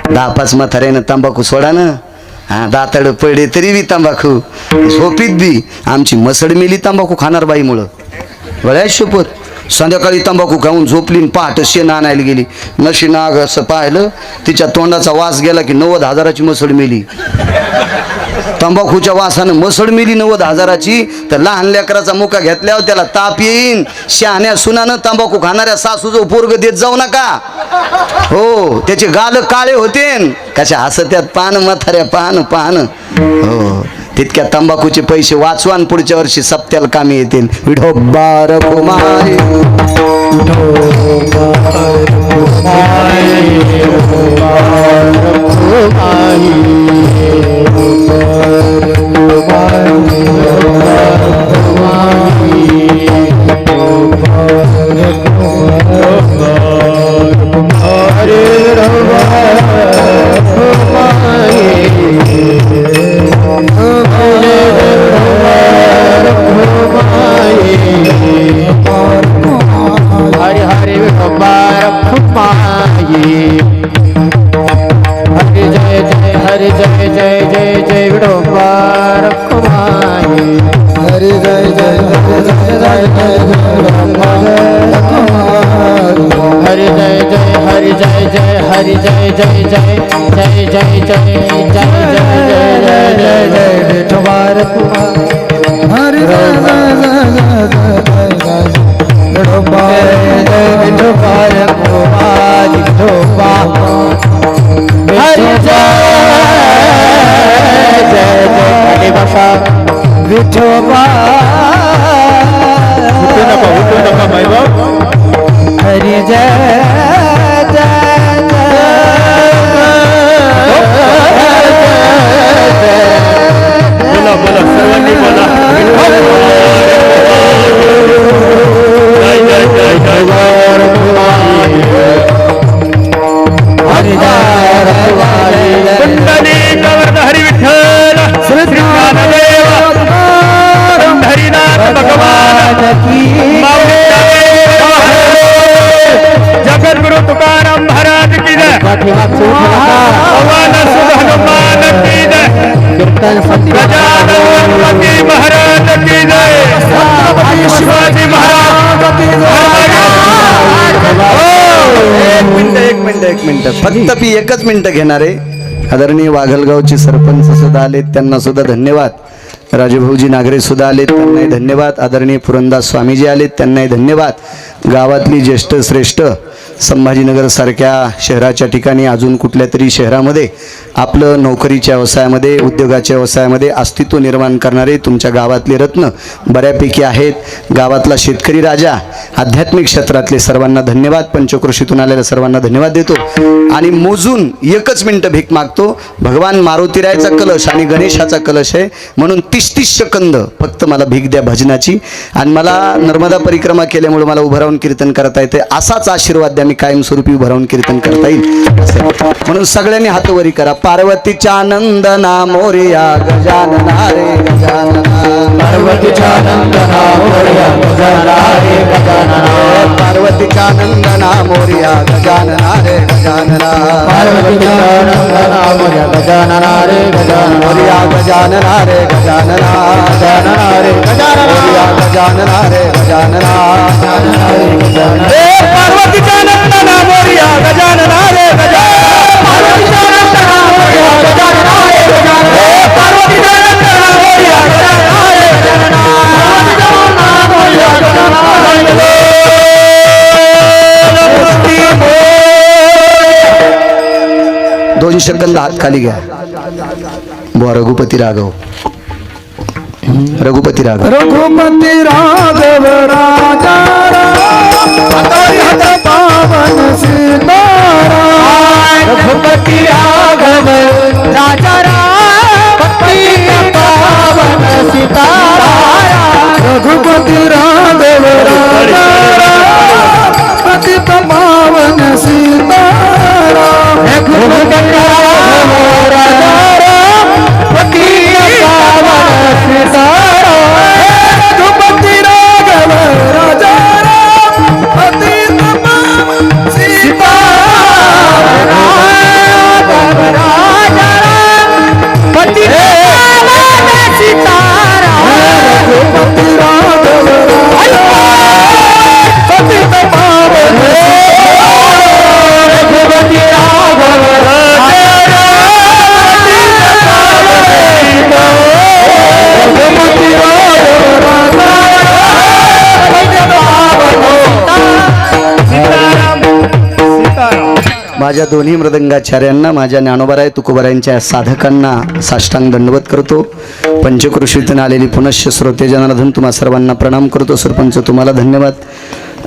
10-5 म्हाताऱ्यानं तंबाखू सोडा ना. हा दाताड पडे तरी बी तंबाखू, झोपीत बी. आमची मसड मिली तंबाखू खाणार बाईमुळं. बऱ्याच शपथ संध्याकाळी तंबाखू खाऊन झोपली, पहाट शेण आणायला गेली. नशी नाग असं पाहिलं, तिच्या तोंडाचा वास गेला की 90,000ची मसड मिली. तंबाखूच्या वासानं मसड मिली 90,000ची. तर लहान लेकराचा मुका घेतल्यावर त्याला ताप येईन. शहाण्या सुनानं तंबाखू खाणाऱ्या सासूचं पोरग देत जाऊ नका. हो त्याचे गाल काळे होते. कशा हसत्यात पान म्हाताऱ्या, पान. हो तितक्या तंबाखूचे पैसे वाचवा आणि पुढच्या वर्षी सप्त्याला कामी येतील. विठोबा रखुमाई, हरि जय जय जय जय जय जय जय जय जय जय जय जय विठोबा हरि जय विठोबा जय विठोबा विठोबा हरि जय जय जय बसा विठोबा हरि जय हरि विठ्ठल श्री ज्ञानदेव भगवान सुध हनुमान की जय कीर्तन गजानन महाराज की जय शिवाजी महाराज की जय एक मिनिट फक्त मी एकच मिनिट घेणार आहे. आदरणीय वाघलगावचे सरपंच सुद्धा आलेत, त्यांना सुद्धा धन्यवाद. राजभाऊजी नागरे सुद्धा आलेत, त्यांनाही धन्यवाद. आदरणीय पुरंदास स्वामीजी आलेत, त्यांनाही धन्यवाद. गावातली ज्येष्ठ श्रेष्ठ संभाजीनगर सारख्या शहराच्या ठिकाणी अजून कुठल्या तरी शहरामध्ये आपलं नोकरीच्या व्यवसायामध्ये उद्योगाच्या व्यवसायामध्ये अस्तित्व निर्माण करणारे तुमच्या गावातले रत्न बऱ्यापैकी आहेत. गावातला शेतकरी राजा, आध्यात्मिक क्षेत्रातले सर्वांना धन्यवाद. पंचक्रोशीतून आलेल्या सर्वांना धन्यवाद देतो. आणि मोजून एकच मिनिटं भीक मागतो. भगवान मारुतीरायाचा कलश आणि गणेशाचा कलश आहे म्हणून 30 सेकंद फक्त मला भीक द्या भजनाची. आणि मला नर्मदा परिक्रमा केल्यामुळे मला उभं राहून कीर्तन करता येते. असाच आशीर्वाद द्या, मी कायमस्वरूपी उभं राहून कीर्तन करता येईल. म्हणून सगळ्यांनी हातवरी करा. पार्वतीच्या नंदना मोरया गजानना रे गजानना. पार्वतीच्या नंदना मोरया गजानना रे गजानना. पार्वतीच्या नंदना मोरया गजानना रे गजानना. पार्वतीच्या नंदना मोरया गजानना रे गजानना. मोरया गजानना रे गजानना. गजानना रे गजानना. मोरया गजानना रे गजानना. गजानना रे गजानना. पार्वतीच्या नंदना मोरया गजानना रे गजानना. पार्वतीच्या नंदना मोरया गजानना रे गजानना. पार्वतीच्या नंदना मोरया गजानना रे गजानना. मोरया गजानना. 2 सेकंद हात खाली घ्या. बुवा रघुपती राघव, रघुपती राघव. रघुपती राघव राजा राम पावन सीताराम. रघुपती राघव राजा राम पावन सीताराम. रघुपती राघव राजा राम पतित पावन सीताराम. रघुपती राघव राजा राम पतित पावन सीताराम. रघुपती राघव राजा राम पतित पावन सीताराम. राघव राजा राम पतित पावन सीताराम. रघुपती राघव राजा पतित पावन सीताराम. रघुपती राघव राजा रघुपती राघव माझ्या दोन्ही मृदंगाचार्यांना, माझ्या ज्ञानोबाराय तुकोबारायांच्या साधकांना साष्टांग दंडवत करतो. पंचक्रोशीतून आलेली पुनश्च श्रोते जनार्दन तुम्हा सर्वांना प्रणाम करतो. सरपंच तुम्हाला धन्यवाद.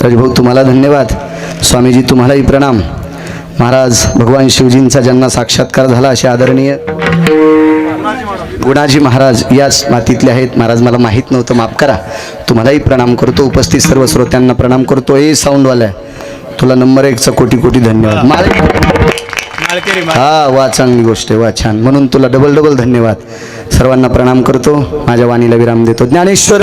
राजभाऊ तुम्हाला धन्यवाद. स्वामीजी तुम्हालाही प्रणाम. महाराज भगवान शिवजींचा ज्यांना साक्षात्कार झाला असे आदरणीय गुणाजी महाराज याच मातीतले आहेत. महाराज मला माहीत नव्हतं, माफ करा. तुम्हालाही प्रणाम करतो. उपस्थित सर्व श्रोत्यांना प्रणाम करतो. ए साऊंडवाला तुला नंबर 1चा कोटी कोटी धन्यवाद. हा वा, चांगली गोष्ट आहे, वा छान. म्हणून तुला डबल धन्यवाद. सर्वांना प्रणाम करतो. माझ्या वाणीला विराम देतो. ज्ञानेश्वर